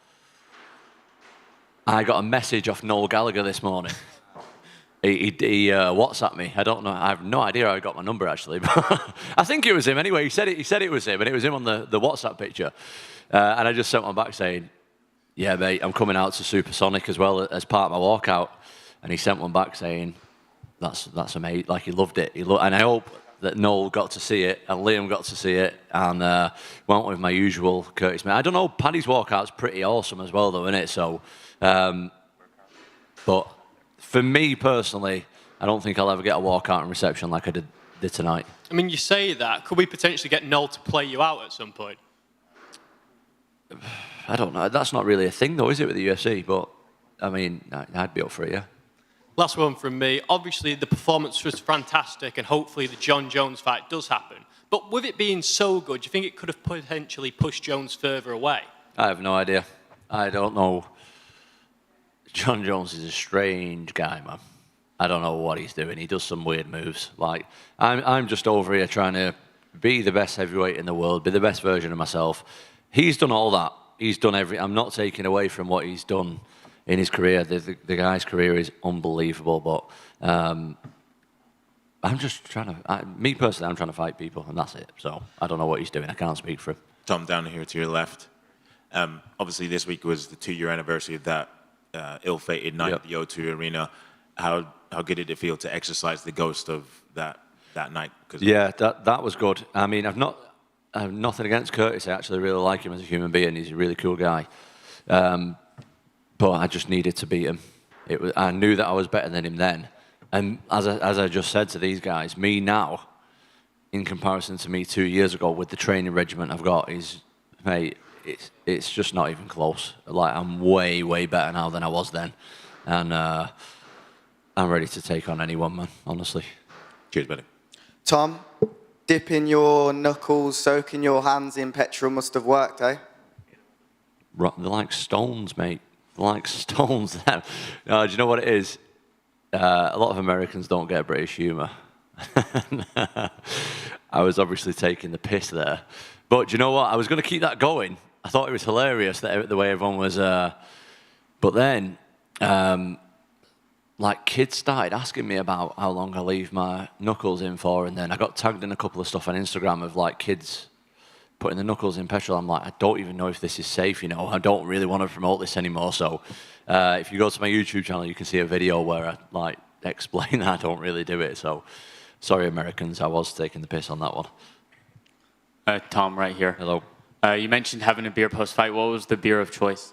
I got a message off Noel Gallagher this morning. He WhatsApped me. I don't know. I have no idea how he got my number, actually. But I think it was him anyway. He said it was him, and it was him on the WhatsApp picture. And I just sent one back saying, yeah, mate, I'm coming out to Supersonic as well as part of my walkout. And he sent one back saying, that's amazing. Like, he loved it. And I hope that Noel got to see it and Liam got to see it and went with my usual Curtis. I don't know, Paddy's walkout's pretty awesome as well, though, isn't it? So, but for me personally, I don't think I'll ever get a walkout and reception like I did tonight. I mean, you say that. Could we potentially get Noel to play you out at some point? I don't know. That's not really a thing, though, is it, with the UFC? But, I mean, I'd be up for it, yeah. Last one from me. Obviously, the performance was fantastic, and hopefully the John Jones fight does happen. But with it being so good, do you think it could have potentially pushed Jones further away? I have no idea. I don't know. John Jones is a strange guy, man. I don't know what he's doing. He does some weird moves. Like, I'm just over here trying to be the best heavyweight in the world, be the best version of myself. He's done all that. He's done I'm not taking away from what he's done in his career. The guy's career is unbelievable, but I'm just trying to, me personally, I'm trying to fight people, and that's it. So I don't know what he's doing. I can't speak for him. Tom, down here to your left. Obviously, this week was the 2-year anniversary of that ill-fated night at the O2 Arena. How good did it feel to exercise the ghost of that night? Yeah, that was good. I mean, I have nothing against Curtis. I actually really like him as a human being. He's a really cool guy. But I just needed to beat him. I knew that I was better than him then. And as I just said to these guys, me now, in comparison to me 2 years ago with the training regimen I've got, mate, it's just not even close. Like, I'm way, way better now than I was then. And I'm ready to take on anyone, man, honestly. Cheers, buddy. Tom, dipping your knuckles, soaking your hands in petrol must have worked, eh? They're like stones, mate. They're like stones. Do you know what it is? A lot of Americans don't get British humour. I was obviously taking the piss there. But do you know what? I was going to keep that going. I thought it was hilarious the way everyone was... but then, like, kids started asking me about how long I leave my knuckles in for, and then I got tagged in a couple of stuff on Instagram of, like, kids putting the knuckles in petrol. I'm like, I don't even know if this is safe, you know. I don't really want to promote this anymore. So if you go to my YouTube channel, you can see a video where I, like, explain that I don't really do it. So sorry, Americans, I was taking the piss on that one. Tom, right here. Hello. You mentioned having a beer post-fight. What was the beer of choice?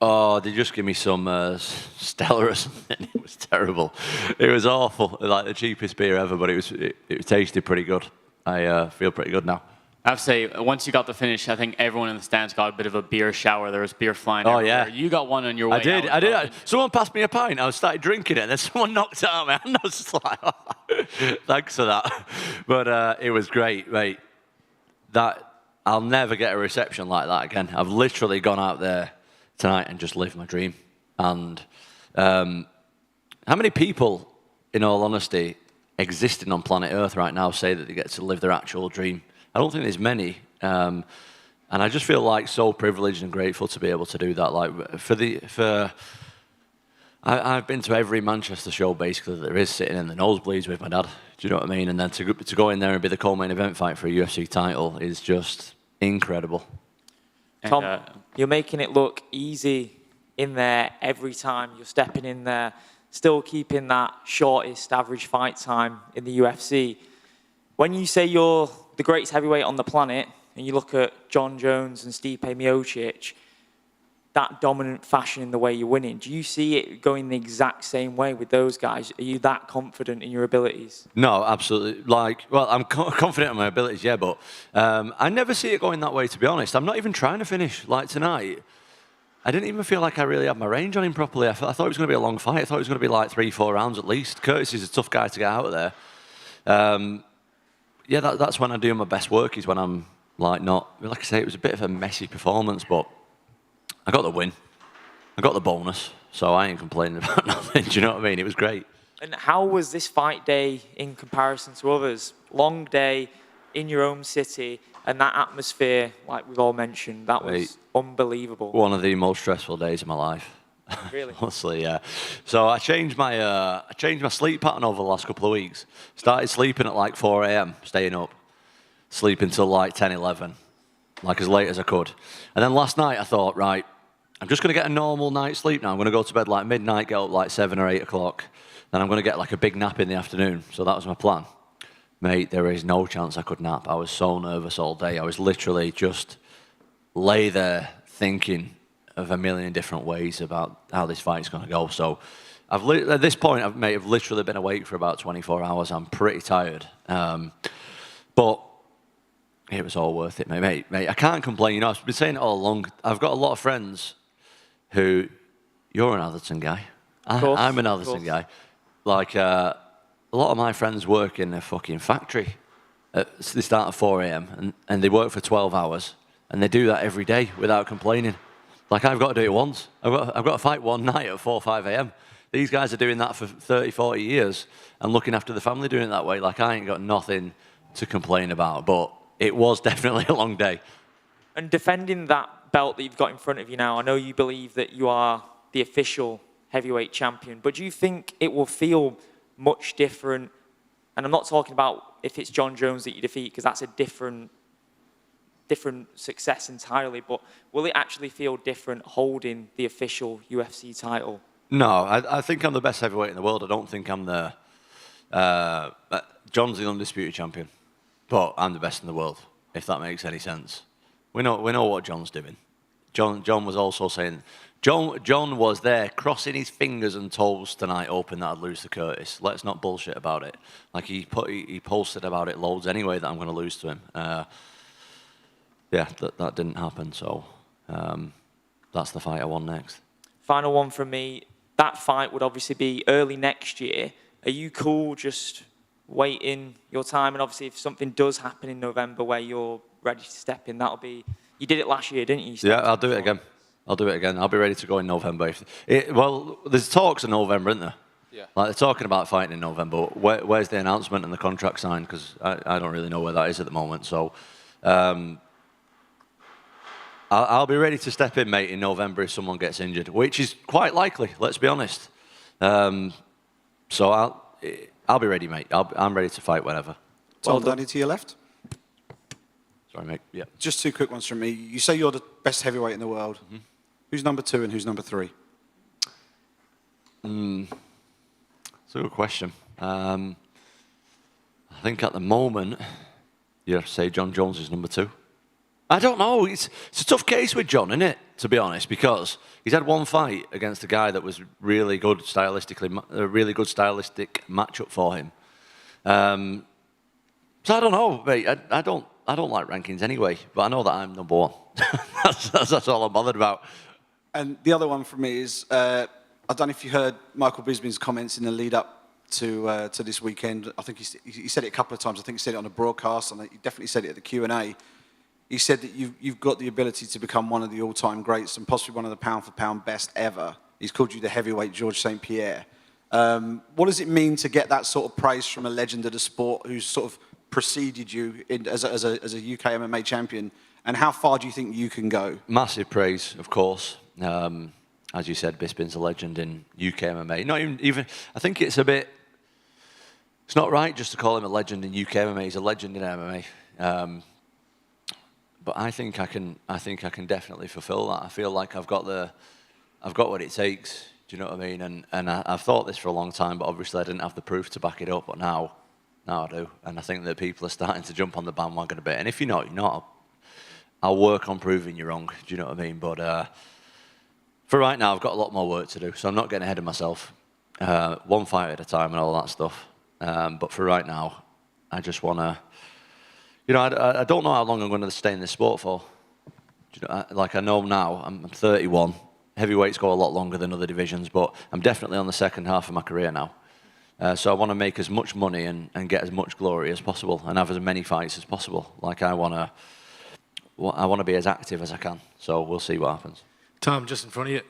Oh, they just give me some Stella or something. It was terrible. It was awful. Like the cheapest beer ever, but it tasted pretty good. I feel pretty good now. I have to say, once you got the finish, I think everyone in the stands got a bit of a beer shower. There was beer flying everywhere. Yeah. You got one on your way out. I did. Someone passed me a pint. I started drinking it, and then someone knocked it out of my hand. I was just like, oh, thanks for that. But it was great, mate. I'll never get a reception like that again. I've literally gone out there tonight and just lived my dream. And how many people, in all honesty, existing on planet Earth right now say that they get to live their actual dream? I don't think there's many. And I just feel like so privileged and grateful to be able to do that. Like I've been to every Manchester show basically that there is, sitting in the nosebleeds with my dad. Do you know what I mean? And then to go in there and be the co-main event fight for a UFC title is just incredible. Tom, you're making it look easy in there every time you're stepping in there, still keeping that shortest average fight time in the UFC. When you say you're the greatest heavyweight on the planet, and you look at John Jones and Stipe Miocic, that dominant fashion in the way you're winning. Do you see it going the exact same way with those guys? Are you that confident in your abilities? No, absolutely. Well, I'm confident in my abilities, yeah, but I never see it going that way, to be honest. I'm not even trying to finish. Like tonight, I didn't even feel like I really had my range on him properly. I thought it was going to be a long fight. I thought it was going to be like 3-4 rounds at least. Curtis is a tough guy to get out of there. Yeah, that's when I do my best work, is when I'm like I say, it was a bit of a messy performance, but I got the win. I got the bonus, so I ain't complaining about nothing. Do you know what I mean? It was great. And how was this fight day in comparison to others? Long day in your own city, and that atmosphere, like we've all mentioned, that was unbelievable. One of the most stressful days of my life. Really? Honestly, yeah. So I changed my sleep pattern over the last couple of weeks. Started sleeping at like 4 a.m., staying up, sleeping till like 10, 11, like as late as I could. And then last night I thought, right, I'm just going to get a normal night's sleep now. I'm going to go to bed like midnight, get up like 7 or 8 o'clock. Then I'm going to get like a big nap in the afternoon. So that was my plan. Mate, there is no chance I could nap. I was so nervous all day. I was literally just lay there thinking of a million different ways about how this fight's going to go. So at this point, I've literally been awake for about 24 hours. I'm pretty tired. But it was all worth it, mate. Mate, I can't complain. You know, I've been saying it all along. I've got a lot of friends who, you're an Atherton guy. I'm an Atherton guy. Like, a lot of my friends work in a fucking factory. They start at 4 a.m. and they work for 12 hours. And they do that every day without complaining. Like, I've got to do it once. I've got to fight one night at 4 or 5 a.m. These guys are doing that for 30, 40 years and looking after the family doing it that way. Like, I ain't got nothing to complain about. But it was definitely a long day. And defending that belt that you've got in front of you now, I know you believe that you are the official heavyweight champion, but do you think it will feel much different? And I'm not talking about if it's John Jones that you defeat, because that's a different success entirely, but will it actually feel different holding the official UFC title? No, I think I'm the best heavyweight in the world. I don't think I'm the... John's the undisputed champion, but I'm the best in the world, if that makes any sense. We know what John's doing. John was also saying... John was there crossing his fingers and toes tonight, hoping that I'd lose to Curtis. Let's not bullshit about it. Like, he posted about it loads anyway, that I'm going to lose to him. Yeah, that didn't happen, so that's the fight I won next. Final one from me. That fight would obviously be early next year. Are you cool just waiting your time? And obviously, if something does happen in November where you're ready to step in, that'll be... You did it last year, didn't you? Yeah, I'll do it again. I'll be ready to go in November. Well, there's talks in November, isn't there? Yeah. Like, they're talking about fighting in November. Where's the announcement and the contract signed? Because I don't really know where that is at the moment. So I'll be ready to step in, mate, in November if someone gets injured, which is quite likely, let's be honest. So I'll be ready, mate. I'm ready to fight whenever. Well, Danny, to your left. Sorry, mate. Yeah. Just two quick ones from me. You say you're the best heavyweight in the world. Mm-hmm. Who's number 2 and who's number 3? That's a good question. I think at the moment, you'd say John Jones is number 2. I don't know. It's a tough case with John, isn't it? To be honest, because he's had one fight against a guy that was really good stylistically, a really good stylistic matchup for him. So I don't know, mate. I don't like rankings anyway, but I know that I'm number 1. that's all I'm bothered about. And the other one for me is, I don't know if you heard Michael Bisping's comments in the lead up to this weekend. I think he said it a couple of times. I think he said it on a broadcast, and he definitely said it at the Q&A. He said that you've got the ability to become one of the all-time greats and possibly one of the pound-for-pound best ever. He's called you the heavyweight George St. Pierre. What does it mean to get that sort of praise from a legend of the sport who's sort of preceded you as a UK MMA champion, and how far do you think you can go? Massive praise, of course. As you said, Bisping's a legend in UK MMA. Not even. I think it's a bit. It's not right just to call him a legend in UK MMA. He's a legend in MMA. But I think I can definitely fulfil that. I feel like I've got what it takes. Do you know what I mean? And I've thought this for a long time, but obviously I didn't have the proof to back it up. But now I do, and I think that people are starting to jump on the bandwagon a bit. And if you're not, I'll work on proving you wrong. Do you know what I mean? But For right now, I've got a lot more work to do, so I'm not getting ahead of myself. One fight at a time and all that stuff. But for right now, I just want to... You know, I don't know how long I'm going to stay in this sport for. You know, like I know now, I'm 31. Heavyweights go a lot longer than other divisions, but I'm definitely on the second half of my career now. So I want to make as much money and get as much glory as possible and have as many fights as possible. Like I want to be as active as I can. So we'll see what happens. Tom, just in front of you,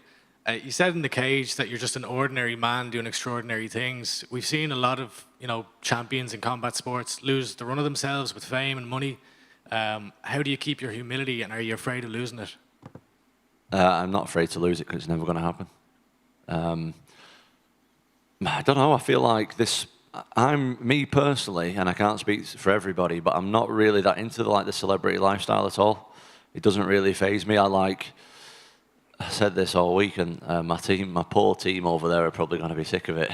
you said in the cage that you're just an ordinary man doing extraordinary things. We've seen a lot of, you know, champions in combat sports lose the run of themselves with fame and money. How do you keep your humility, and are you afraid of losing it? I'm not afraid to lose it because it's never going to happen. I don't know. I feel like this. Me personally, and I can't speak for everybody, but I'm not really that into the celebrity lifestyle at all. It doesn't really faze me. I said this all week, and my poor team over there are probably going to be sick of it.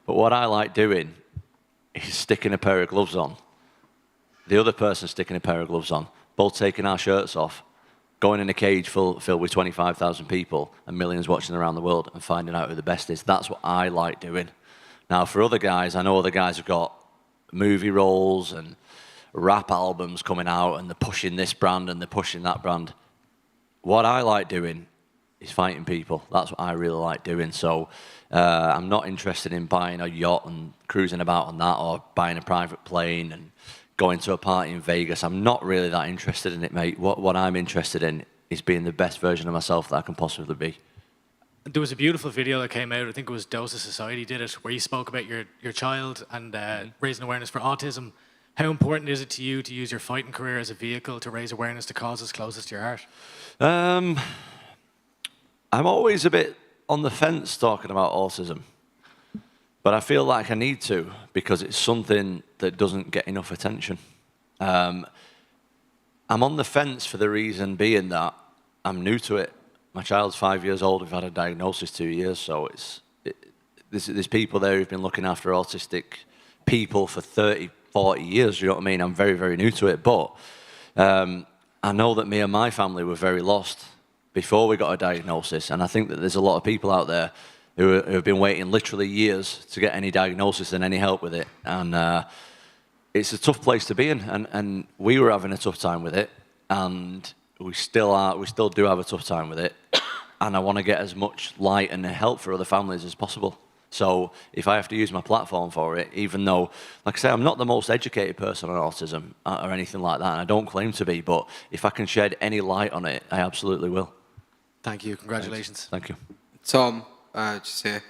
But what I like doing is sticking a pair of gloves on, the other person sticking a pair of gloves on, both taking our shirts off, going in a cage filled with 25,000 people and millions watching around the world and finding out who the best is. That's what I like doing. Now, for other guys, I know other guys have got movie roles and rap albums coming out, and they're pushing this brand and they're pushing that brand. What I like doing is fighting people. That's what I really like doing. So I'm not interested in buying a yacht and cruising about on that, or buying a private plane and going to a party in Vegas. I'm not really that interested in it, mate. What I'm interested in is being the best version of myself that I can possibly be. There was a beautiful video that came out, I think it was Dose of Society did it, where you spoke about your child and raising awareness for autism. How important is it to you to use your fighting career as a vehicle to raise awareness to causes closest to your heart? I'm always a bit on the fence talking about autism, but I feel like I need to because it's something that doesn't get enough attention. I'm on the fence for the reason being that I'm new to it. My child's 5 years old. We've had a diagnosis 2 years, so there's people there who've been looking after autistic people for 30, 40 years, you know what I mean? I'm very, very new to it, but I know that me and my family were very lost before we got a diagnosis, and I think that there's a lot of people out there who have been waiting literally years to get any diagnosis and any help with it, and it's a tough place to be in, and we were having a tough time with it, and we still do have a tough time with it, and I want to get as much light and help for other families as possible. So if I have to use my platform for it, even though, like I say, I'm not the most educated person on autism or anything like that, and I don't claim to be, but if I can shed any light on it, I absolutely will. Thank you. Congratulations. Thank you. Tom, just here.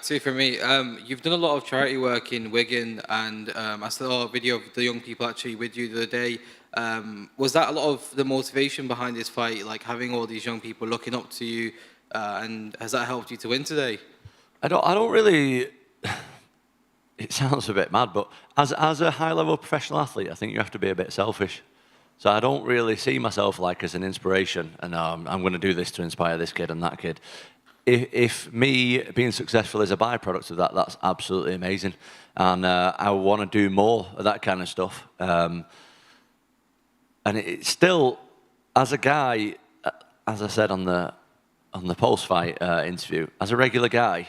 Two for me. You've done a lot of charity work in Wigan, and I saw a video of the young people actually with you the other day. Was that a lot of the motivation behind this fight, like having all these young people looking up to you, and has that helped you to win today? I don't really, it sounds a bit mad, but as a high-level professional athlete, I think you have to be a bit selfish. So I don't really see myself like as an inspiration, and I'm going to do this to inspire this kid and that kid. If me being successful is a byproduct of that, that's absolutely amazing. And I want to do more of that kind of stuff. And it's still, as a guy, as I said on the post-fight interview, as a regular guy,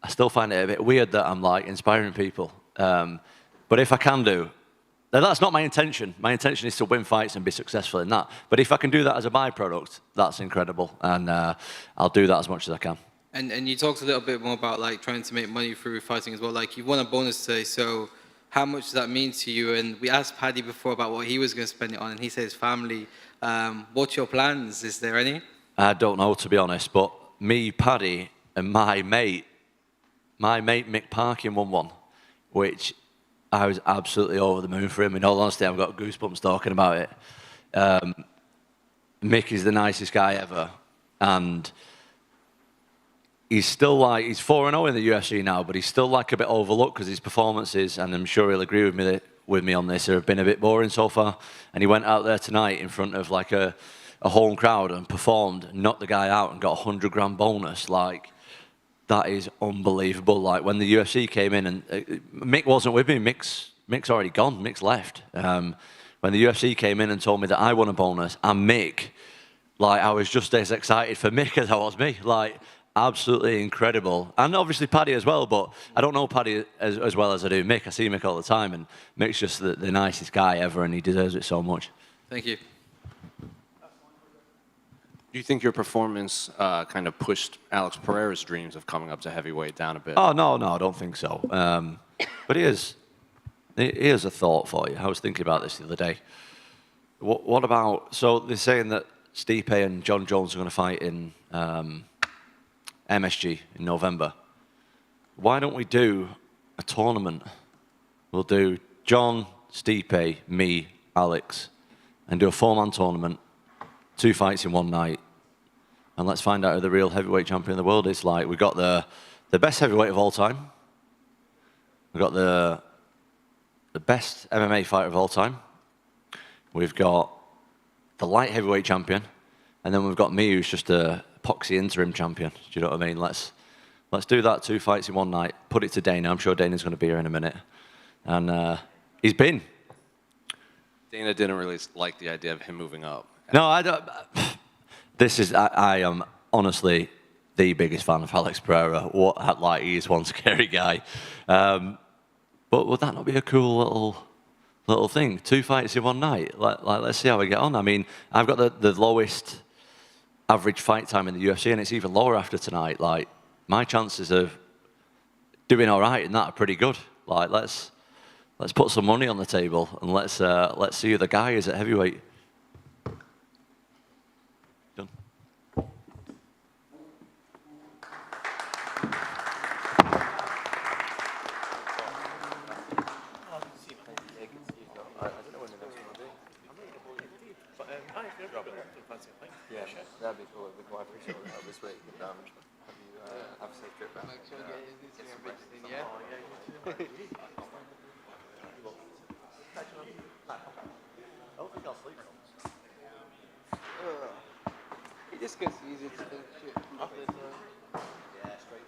I still find it a bit weird that I'm like inspiring people. But if I can do, now that's not my intention. My intention is to win fights and be successful in that. But if I can do that as a byproduct, that's incredible. And I'll do that as much as I can. And you talked a little bit more about like trying to make money through fighting as well. Like you won a bonus today, so how much does that mean to you? And we asked Paddy before about what he was going to spend it on, and he said his family. What's your plans? Is there any? I don't know, to be honest. But me, Paddy, and my mate Mick Parkin won one, which I was absolutely over the moon for him. In all honesty, I've got goosebumps talking about it. Mick is the nicest guy ever, and he's still like, he's 4-0 in the UFC now, but he's still like a bit overlooked because his performances, and I'm sure he'll agree with me on this, have been a bit boring so far. And he went out there tonight in front of like a home crowd and performed, knocked the guy out and got a $100,000 bonus. Like, that is unbelievable. Like when the UFC came in, and Mick wasn't with me. Mick's already gone. Mick's left. When the UFC came in and told me that I won a bonus, and Mick like, I was just as excited for Mick as I was me. Like, absolutely incredible. And obviously Paddy as well, but I don't know Paddy as well as I do Mick. I see Mick all the time, and Mick's just the nicest guy ever, and he deserves it so much. Thank you. Do you think your performance kind of pushed Alex Pereira's dreams of coming up to heavyweight down a bit? Oh, no, I don't think so. But here's a thought for you. I was thinking about this the other day. What about, so they're saying that Stipe and John Jones are going to fight in MSG in November. Why don't we do a tournament? We'll do John, Stipe, me, Alex, and do a 4-man tournament, 2 fights in one night, and let's find out who the real heavyweight champion of the world is. Like, we've got the best heavyweight of all time. We've got the best MMA fighter of all time. We've got the light heavyweight champion, and then we've got me, who's just a epoxy interim champion. Do you know what I mean? Let's do that, 2 fights in one night. Put it to Dana. I'm sure Dana's going to be here in a minute, and he's been. Dana didn't really like the idea of him moving up. No, I don't. I am honestly the biggest fan of Alex Pereira. He's one scary guy. But would that not be a cool little thing? 2 fights in one night. Let's see how we get on. I mean, I've got the lowest average fight time in the UFC, and it's even lower after tonight. Like, my chances of doing all right in that are pretty good. Like, let's put some money on the table, and let's see who the guy is at heavyweight. Done. Yeah, that'd be cool. I appreciate it this week. Have a safe trip back. I don't think I'll sleep. It just gets easier to think shit. Yeah, straight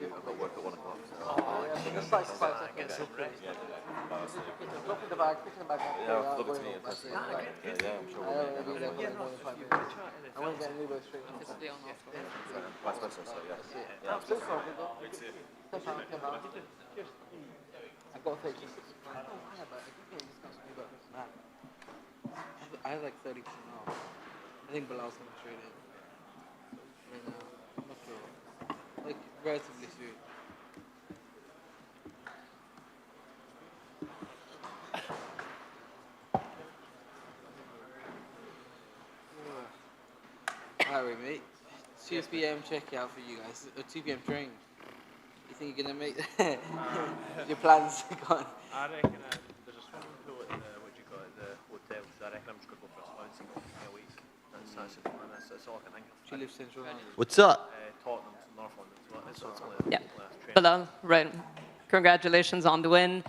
I've got work at 1 o'clock. Just like 5 seconds. Dropping the bag, picking the bag up. Yeah, look at me. Yeah, I'm sure we'll be there for more than 5 minutes. I want to get an Uber straight home. Vice versa, so yeah. I'm still sorry, though. 10 pounds. I've got to take this. I have like 30% off. I think Belal's going to trade it. Right now. I'm not sure. Like, relatively soon. Alright, mate. 2 p.m. checkout for you guys. Or 2 p.m. train. You think you're gonna make your plans gone? I reckon there's a swimming pool at the hotel, so I reckon I'm just gonna go for a sponsor in a week. That's all I can think of. She lives central London. What's up? Tottenham to North London. So it's only Yeah. Belal, right. Congratulations on the win.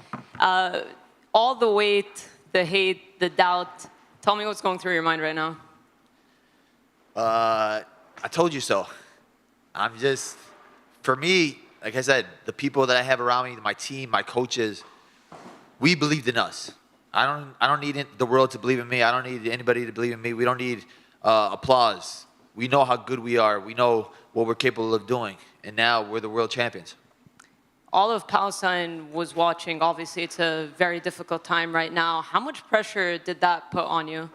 All the weight, the hate, the doubt. Tell me what's going through your mind right now. I told you so. I'm just, for me, like I said, the people that I have around me, my team, my coaches, we believed in us. I don't need the world to believe in me. I don't need anybody to believe in me. We don't need applause. We know how good we are. We know what we're capable of doing. And now we're the world champions. All of Palestine was watching. Obviously, it's a very difficult time right now. How much pressure did that put on you?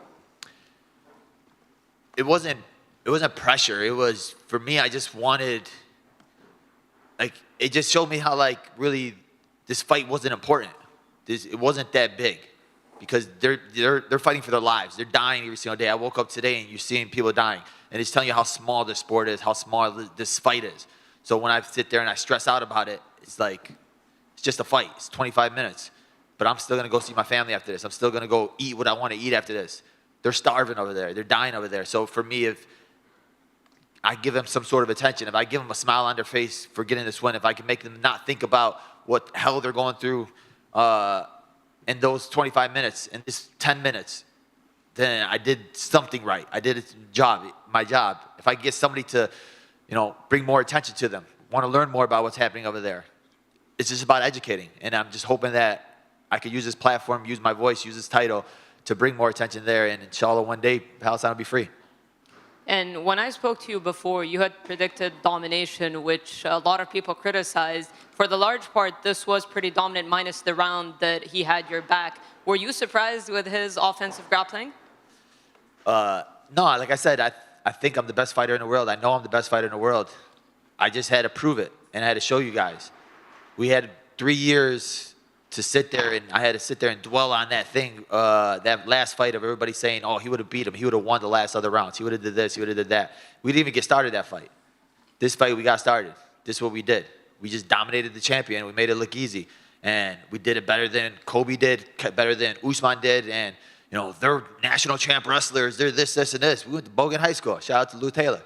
It wasn't pressure. It was, for me, I just wanted, like, it just showed me how, like, really this fight wasn't important. It wasn't that big because they're fighting for their lives. They're dying every single day. I woke up today and you're seeing people dying. And it's telling you how small this sport is, how small this fight is. So when I sit there and I stress out about it, it's like, it's just a fight. It's 25 minutes. But I'm still going to go see my family after this. I'm still going to go eat what I want to eat after this. They're starving over there. They're dying over there. So for me, if I give them some sort of attention, if I give them a smile on their face for getting this win, if I can make them not think about what hell they're going through in those 25 minutes, in this 10 minutes, then I did something right. I did my job. If I get somebody to, bring more attention to them, want to learn more about what's happening over there, it's just about educating. And I'm just hoping that I could use this platform, use my voice, use this title to bring more attention there. And inshallah, one day, Palestine will be free. And when I spoke to you before, you had predicted domination, which a lot of people criticized. For the large part, this was pretty dominant, minus the round that he had your back. Were you surprised with his offensive grappling? No, like I said, I think I'm the best fighter in the world. I know I'm the best fighter in the world. I just had to prove it, and I had to show you guys. We had 3 years to sit there, and I had to sit there and dwell on that thing, that last fight of everybody saying, oh, he would have beat him. He would have won the last other rounds. He would have did this. He would have did that. We didn't even get started that fight. This fight, we got started. This is what we did. We just dominated the champion. We made it look easy. And we did it better than Kobe did, better than Usman did. And, you know, they're national champ wrestlers. They're this, this, and this. We went to Bogan High School. Shout out to Lou Taylor.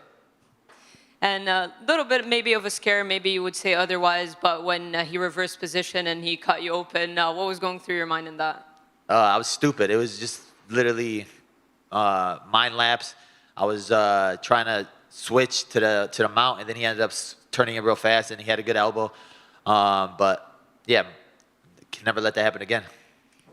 And a little bit maybe of a scare, maybe you would say otherwise, but when he reversed position and he cut you open, what was going through your mind in that? I was stupid. It was just literally mind lapse. I was trying to switch to the mount, and then he ended up turning it real fast, and he had a good elbow. But, yeah, can never let that happen again.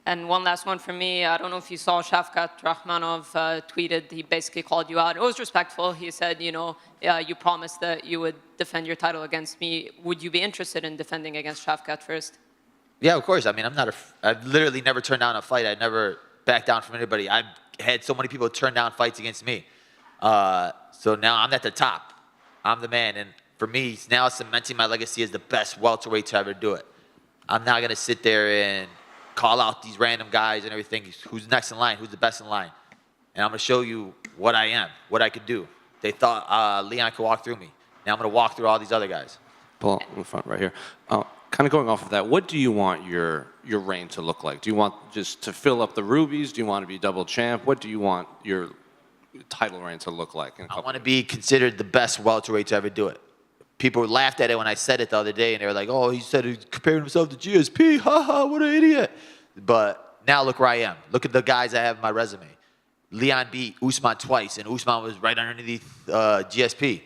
And one last one from me. I don't know if you saw Shavkat Rahmanov tweeted. He basically called you out. It was respectful. He said, you know, you promised that you would defend your title against me. Would you be interested in defending against Shavkat first? Yeah, of course. I mean, I've literally never turned down a fight. I never backed down from anybody. I've had so many people turn down fights against me. So now I'm at the top. I'm the man. And for me, now cementing my legacy as the best welterweight to ever do it. I'm not going to sit there and call out these random guys and everything. Who's next in line? Who's the best in line? And I'm going to show you what I am, what I could do. They thought Leon could walk through me. Now I'm going to walk through all these other guys. Paul, in the front right here. Kind of going off of that, what do you want your reign to look like? Do you want just to fill up the rubies? Do you want to be double champ? What do you want your title reign to look like? I want to be considered the best welterweight to ever do it. People laughed at it when I said it the other day, and they were like, oh, he said he compared himself to GSP. Ha ha, what an idiot. But now look where I am. Look at the guys I have in my resume. Leon beat Usman twice, and Usman was right underneath GSP.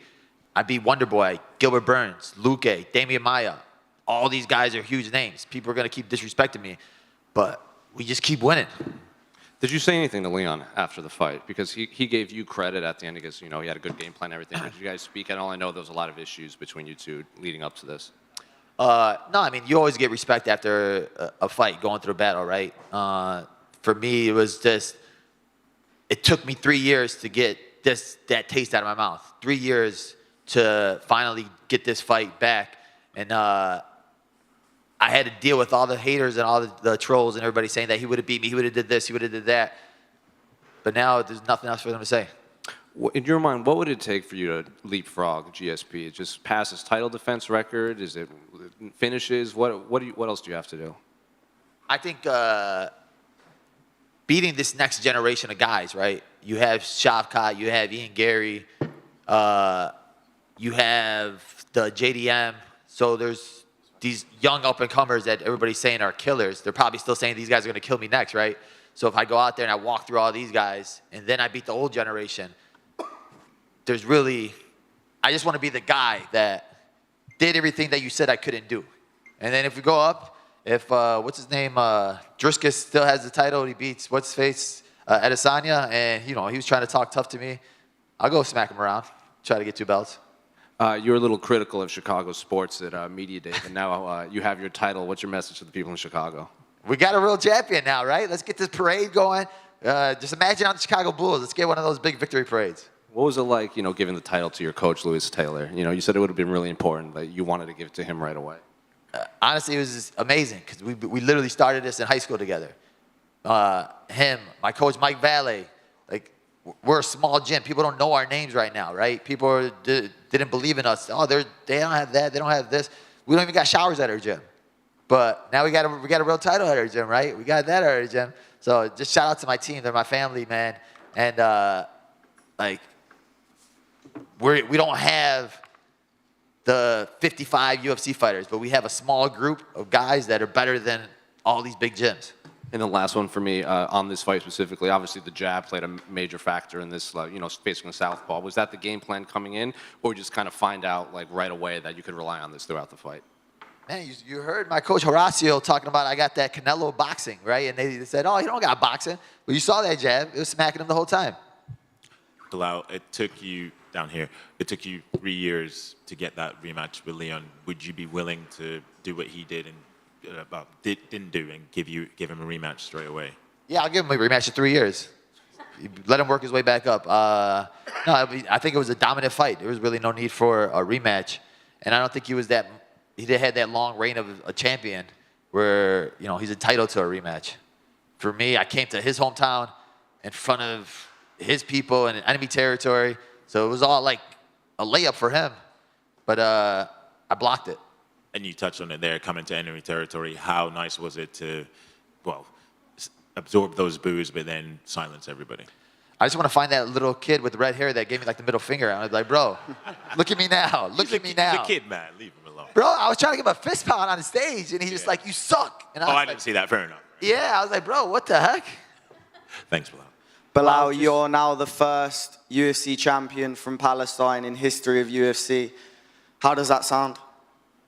I beat Wonderboy, Gilbert Burns, Luque, Damian Maia. All these guys are huge names. People are going to keep disrespecting me, but we just keep winning. Did you say anything to Leon after the fight? Because he gave you credit at the end because, you know, he had a good game plan and everything. Did you guys speak at all? I know there was a lot of issues between you two leading up to this. No, I mean, you always get respect after a fight, going through a battle, right? For me, it was just, it took me 3 years to get that taste out of my mouth. 3 years to finally get this fight back. And I had to deal with all the haters and all the trolls and everybody saying that he would have beat me, he would have did this, he would have did that. But now there's nothing else for them to say. In your mind, what would it take for you to leapfrog GSP? Just pass his title defense record? Is it finishes? What else do you have to do? I think beating this next generation of guys, right? You have Shavkat, you have Ian Gary, you have the JDM. So there's these young up-and-comers that everybody's saying are killers. They're probably still saying these guys are going to kill me next, right? So if I go out there and I walk through all these guys, and then I beat the old generation, there's really, I just want to be the guy that did everything that you said I couldn't do. And then if we go up, if, what's his name, Driscus still has the title, he beats, what's his face, Adesanya, and, you know, he was trying to talk tough to me, I'll go smack him around, try to get 2 belts. You're a little critical of Chicago sports at Media Day, and now you have your title. What's your message to the people in Chicago? We got a real champion now, right? Let's get this parade going. Just imagine on the Chicago Bulls. Let's get one of those big victory parades. What was it like, you know, giving the title to your coach, Louis Taylor? You know, you said it would have been really important, but you wanted to give it to him right away. Honestly, it was just amazing because we literally started this in high school together. Him, my coach, Mike Valle, like, we're a small gym. People don't know our names right now, right? People didn't believe in us. Oh, they don't have that. They don't have this. We don't even got showers at our gym. But now we got a real title at our gym, right? We got that at our gym. So just shout out to my team. They're my family, man. And like, we don't have the 55 UFC fighters, but we have a small group of guys that are better than all these big gyms. And the last one for me, on this fight specifically, obviously the jab played a major factor in this, you know, facing the southpaw. Was that the game plan coming in, or just kind of find out, like, right away that you could rely on this throughout the fight? man, you heard my coach Horacio talking about I got that Canelo boxing, right? And they said, oh, you don't got boxing. But you saw that jab. It was smacking him the whole time. Belal, it took you down here. It took you 3 years to get that rematch with Leon. Would you be willing to do what he did and didn't do and give him a rematch straight away? Yeah, I'll give him a rematch in 3 years. Let him work his way back up. No, I think it was a dominant fight. There was really no need for a rematch. And I don't think he had that long reign of a champion where, he's entitled to a rematch. For me, I came to his hometown in front of his people in enemy territory. So it was all like a layup for him. But I blocked it. And you touched on it there, coming to enemy territory. How nice was it to, absorb those boos, but then silence everybody? I just want to find that little kid with the red hair that gave me like the middle finger. I was like, bro, look at me now. Look at me now. He's a kid, man. Leave him alone. Bro, I was trying to give him a fist pound on the stage, and he's just like, you suck. And I didn't see that. Fair enough. Yeah, I was like, bro, what the heck? Thanks, Belal. Belal, you're now the first UFC champion from Palestine in history of UFC. How does that sound?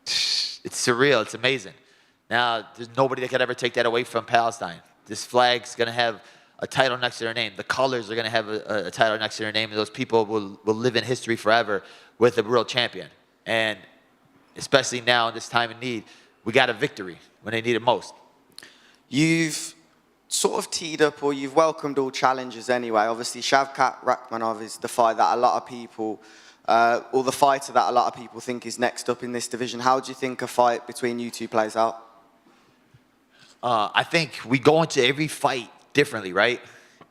It's surreal. It's amazing. Now, there's nobody that could ever take that away from Palestine. This flag's going to have a title next to their name. The colors are going to have a title next to their name, and those people will live in history forever with a real champion. And especially now in this time of need, we got a victory when they need it most. You've sort of teed up, or you've welcomed all challenges anyway. Obviously, Shavkat Rakhmonov is the fight that a lot of people, or the fighter that a lot of people think is next up in this division. How do you think a fight between you two plays out? I think we go into every fight differently, right?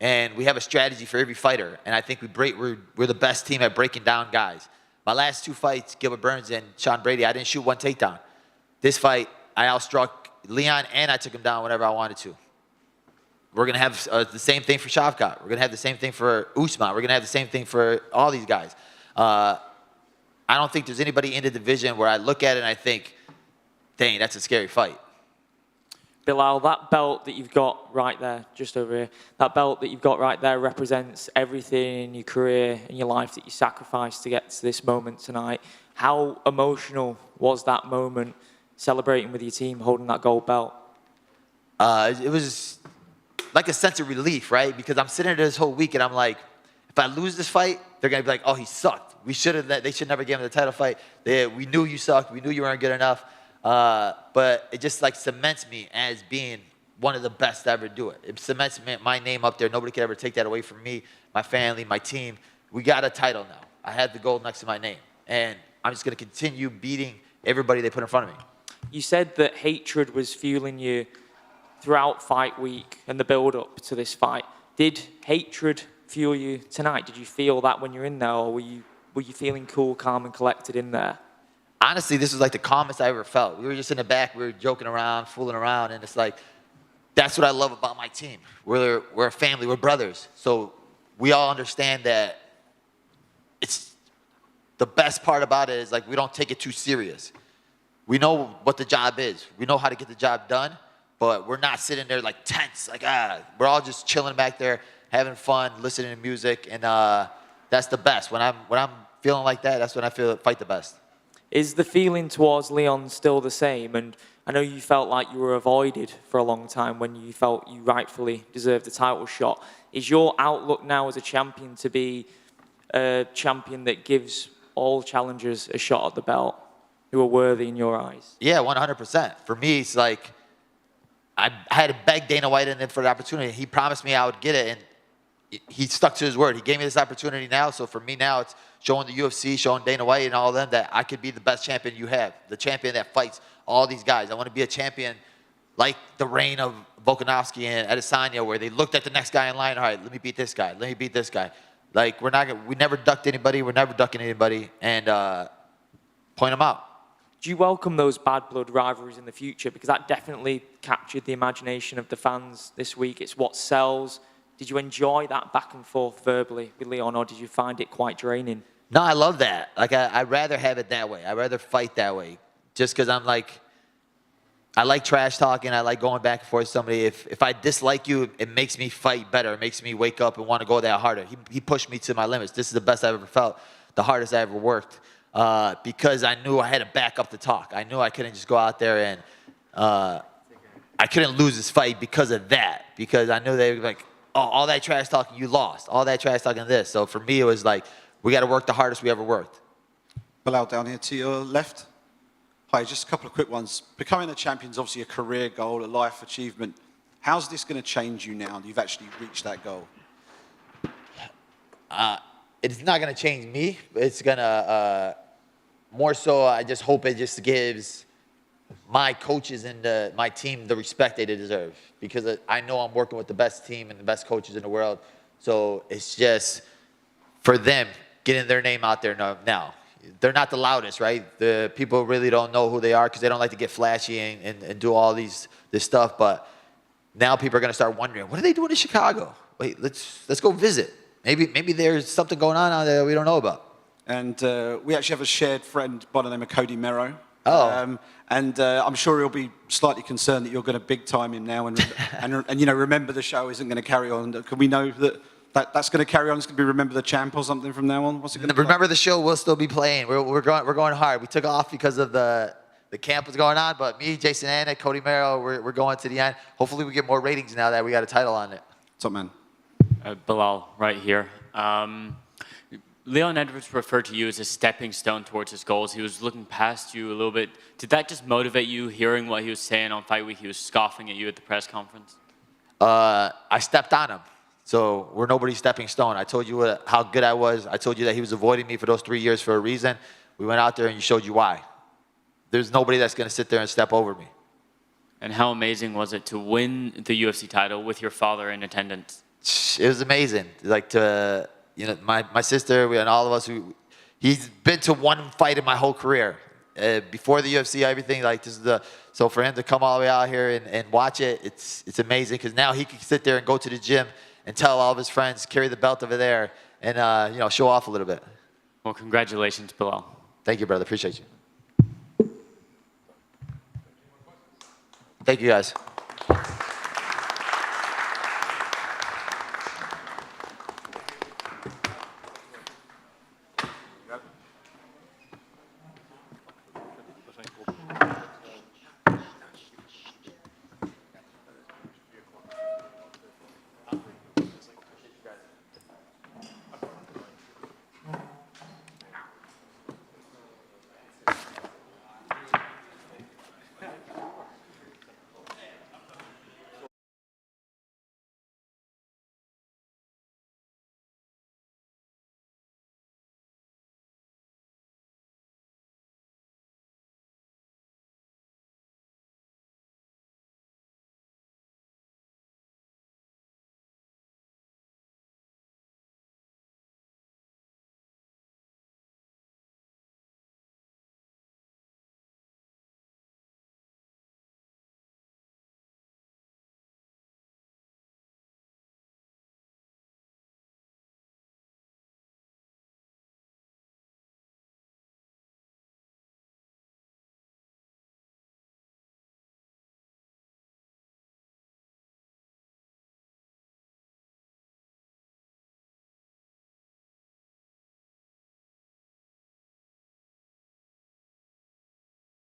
And we have a strategy for every fighter. And I think we're the best team at breaking down guys. My last two fights, Gilbert Burns and Sean Brady, I didn't shoot one takedown. This fight, I outstruck Leon and I took him down whenever I wanted to. We're going to have the same thing for Shavkat. We're going to have the same thing for Usman. We're going to have the same thing for all these guys. I don't think there's anybody in the division where I look at it and I think, dang, that's a scary fight. Belal, that belt that you've got right there, just over here, that belt that you've got right there represents everything in your career and your life that you sacrificed to get to this moment tonight. How emotional was that moment, celebrating with your team, holding that gold belt? It was like a sense of relief, right? Because I'm sitting there this whole week and I'm like, if I lose this fight, they're going to be like, oh, he sucked. They should never give him the title fight. We knew you sucked. We knew you weren't good enough. But it just like cements me as being one of the best to ever do it. It cements my name up there. Nobody could ever take that away from me, my family, my team. We got a title now. I had the gold next to my name. And I'm just going to continue beating everybody they put in front of me. You said that hatred was fueling you throughout fight week and the build-up to this fight. Did hatred fuel you tonight? Did you feel that when you're in there, or were you feeling cool, calm, and collected in there? Honestly, this was like the calmest I ever felt. We were just in the back, we were joking around, fooling around, and it's like, that's what I love about my team. We're a family, we're brothers. So we all understand that it's the best part about it is like we don't take it too serious. We know what the job is. We know how to get the job done, but we're not sitting there like tense, like we're all just chilling back there, having fun, listening to music, and that's the best. When I'm feeling like that, that's when I fight the best. Is the feeling towards Leon still the same? And I know you felt like you were avoided for a long time when you felt you rightfully deserved the title shot. Is your outlook now as a champion to be a champion that gives all challengers a shot at the belt who are worthy in your eyes? Yeah, 100%. For me, it's like I had to beg Dana White in for the opportunity. He promised me I would get it, and he stuck to his word. He gave me this opportunity now, so for me now, it's showing the UFC, showing Dana White and all of them that I could be the best champion you have, the champion that fights all these guys. I want to be a champion like the reign of Volkanovski and Adesanya, where they looked at the next guy in line, all right, let me beat this guy, let me beat this guy. Like, we never ducked anybody, we're never ducking anybody, and point them out. Do you welcome those bad blood rivalries in the future? Because that definitely captured the imagination of the fans this week. It's what sells. Did you enjoy that back and forth verbally with Leon, or did you find it quite draining? No, I love that. Like, I'd rather have it that way. I'd rather fight that way. Just because I'm like, I like trash talking. I like going back and forth with somebody. If I dislike you, it makes me fight better. It makes me wake up and want to go that harder. He pushed me to my limits. This is the best I've ever felt, the hardest I ever worked. because I knew I had to back up the talk. I knew I couldn't just go out there and I couldn't lose this fight because of that. Because I knew they were like, oh, all that trash talking, you lost. All that trash talking, this. So for me, it was like, we got to work the hardest we ever worked. Belal, down here to your left. Hi, just a couple of quick ones. Becoming a champion is obviously a career goal, a life achievement. How's this going to change you now you've actually reached that goal? It's not going to change me. It's going to, more so, I just hope it just gives my coaches and my team the respect they deserve. Because I know I'm working with the best team and the best coaches in the world. So it's just for them getting their name out there now. They're not the loudest, right? The people really don't know who they are because they don't like to get flashy and do all this stuff. But now people are going to start wondering, what are they doing in Chicago? Wait, let's go visit. Maybe there's something going on out there that we don't know about. And we actually have a shared friend by the name of Cody Merrow. Oh. I'm sure he'll be slightly concerned that you're going to big time him now and you know, remember the show isn't going to carry on. Can we know that's going to carry on? It's going to be Remember the Champ or something from now on? What's it going to be? Remember the show will still be playing. We're going hard. We took off because of the camp was going on, but me, Jason Anna, Cody Merrow, we're going to the end. Hopefully we get more ratings now that we got a title on it. Top man. Belal, right here. Leon Edwards referred to you as a stepping stone towards his goals. He was looking past you a little bit. Did that just motivate you, hearing what he was saying on Fight Week? He was scoffing at you at the press conference. I stepped on him. So we're nobody's stepping stone. I told you how good I was. I told you that he was avoiding me for those 3 years for a reason. We went out there and you showed you why. There's nobody that's going to sit there and step over me. And how amazing was it to win the UFC title with your father in attendance? It was amazing. Like to, you know, my sister and all of us he's been to one fight in my whole career. Before the UFC, everything, like this is so for him to come all the way out here and watch it, it's amazing because now he can sit there and go to the gym and tell all of his friends, carry the belt over there and, you know, show off a little bit. Well, congratulations, Belal. Thank you, brother. Appreciate you. Thank you, guys.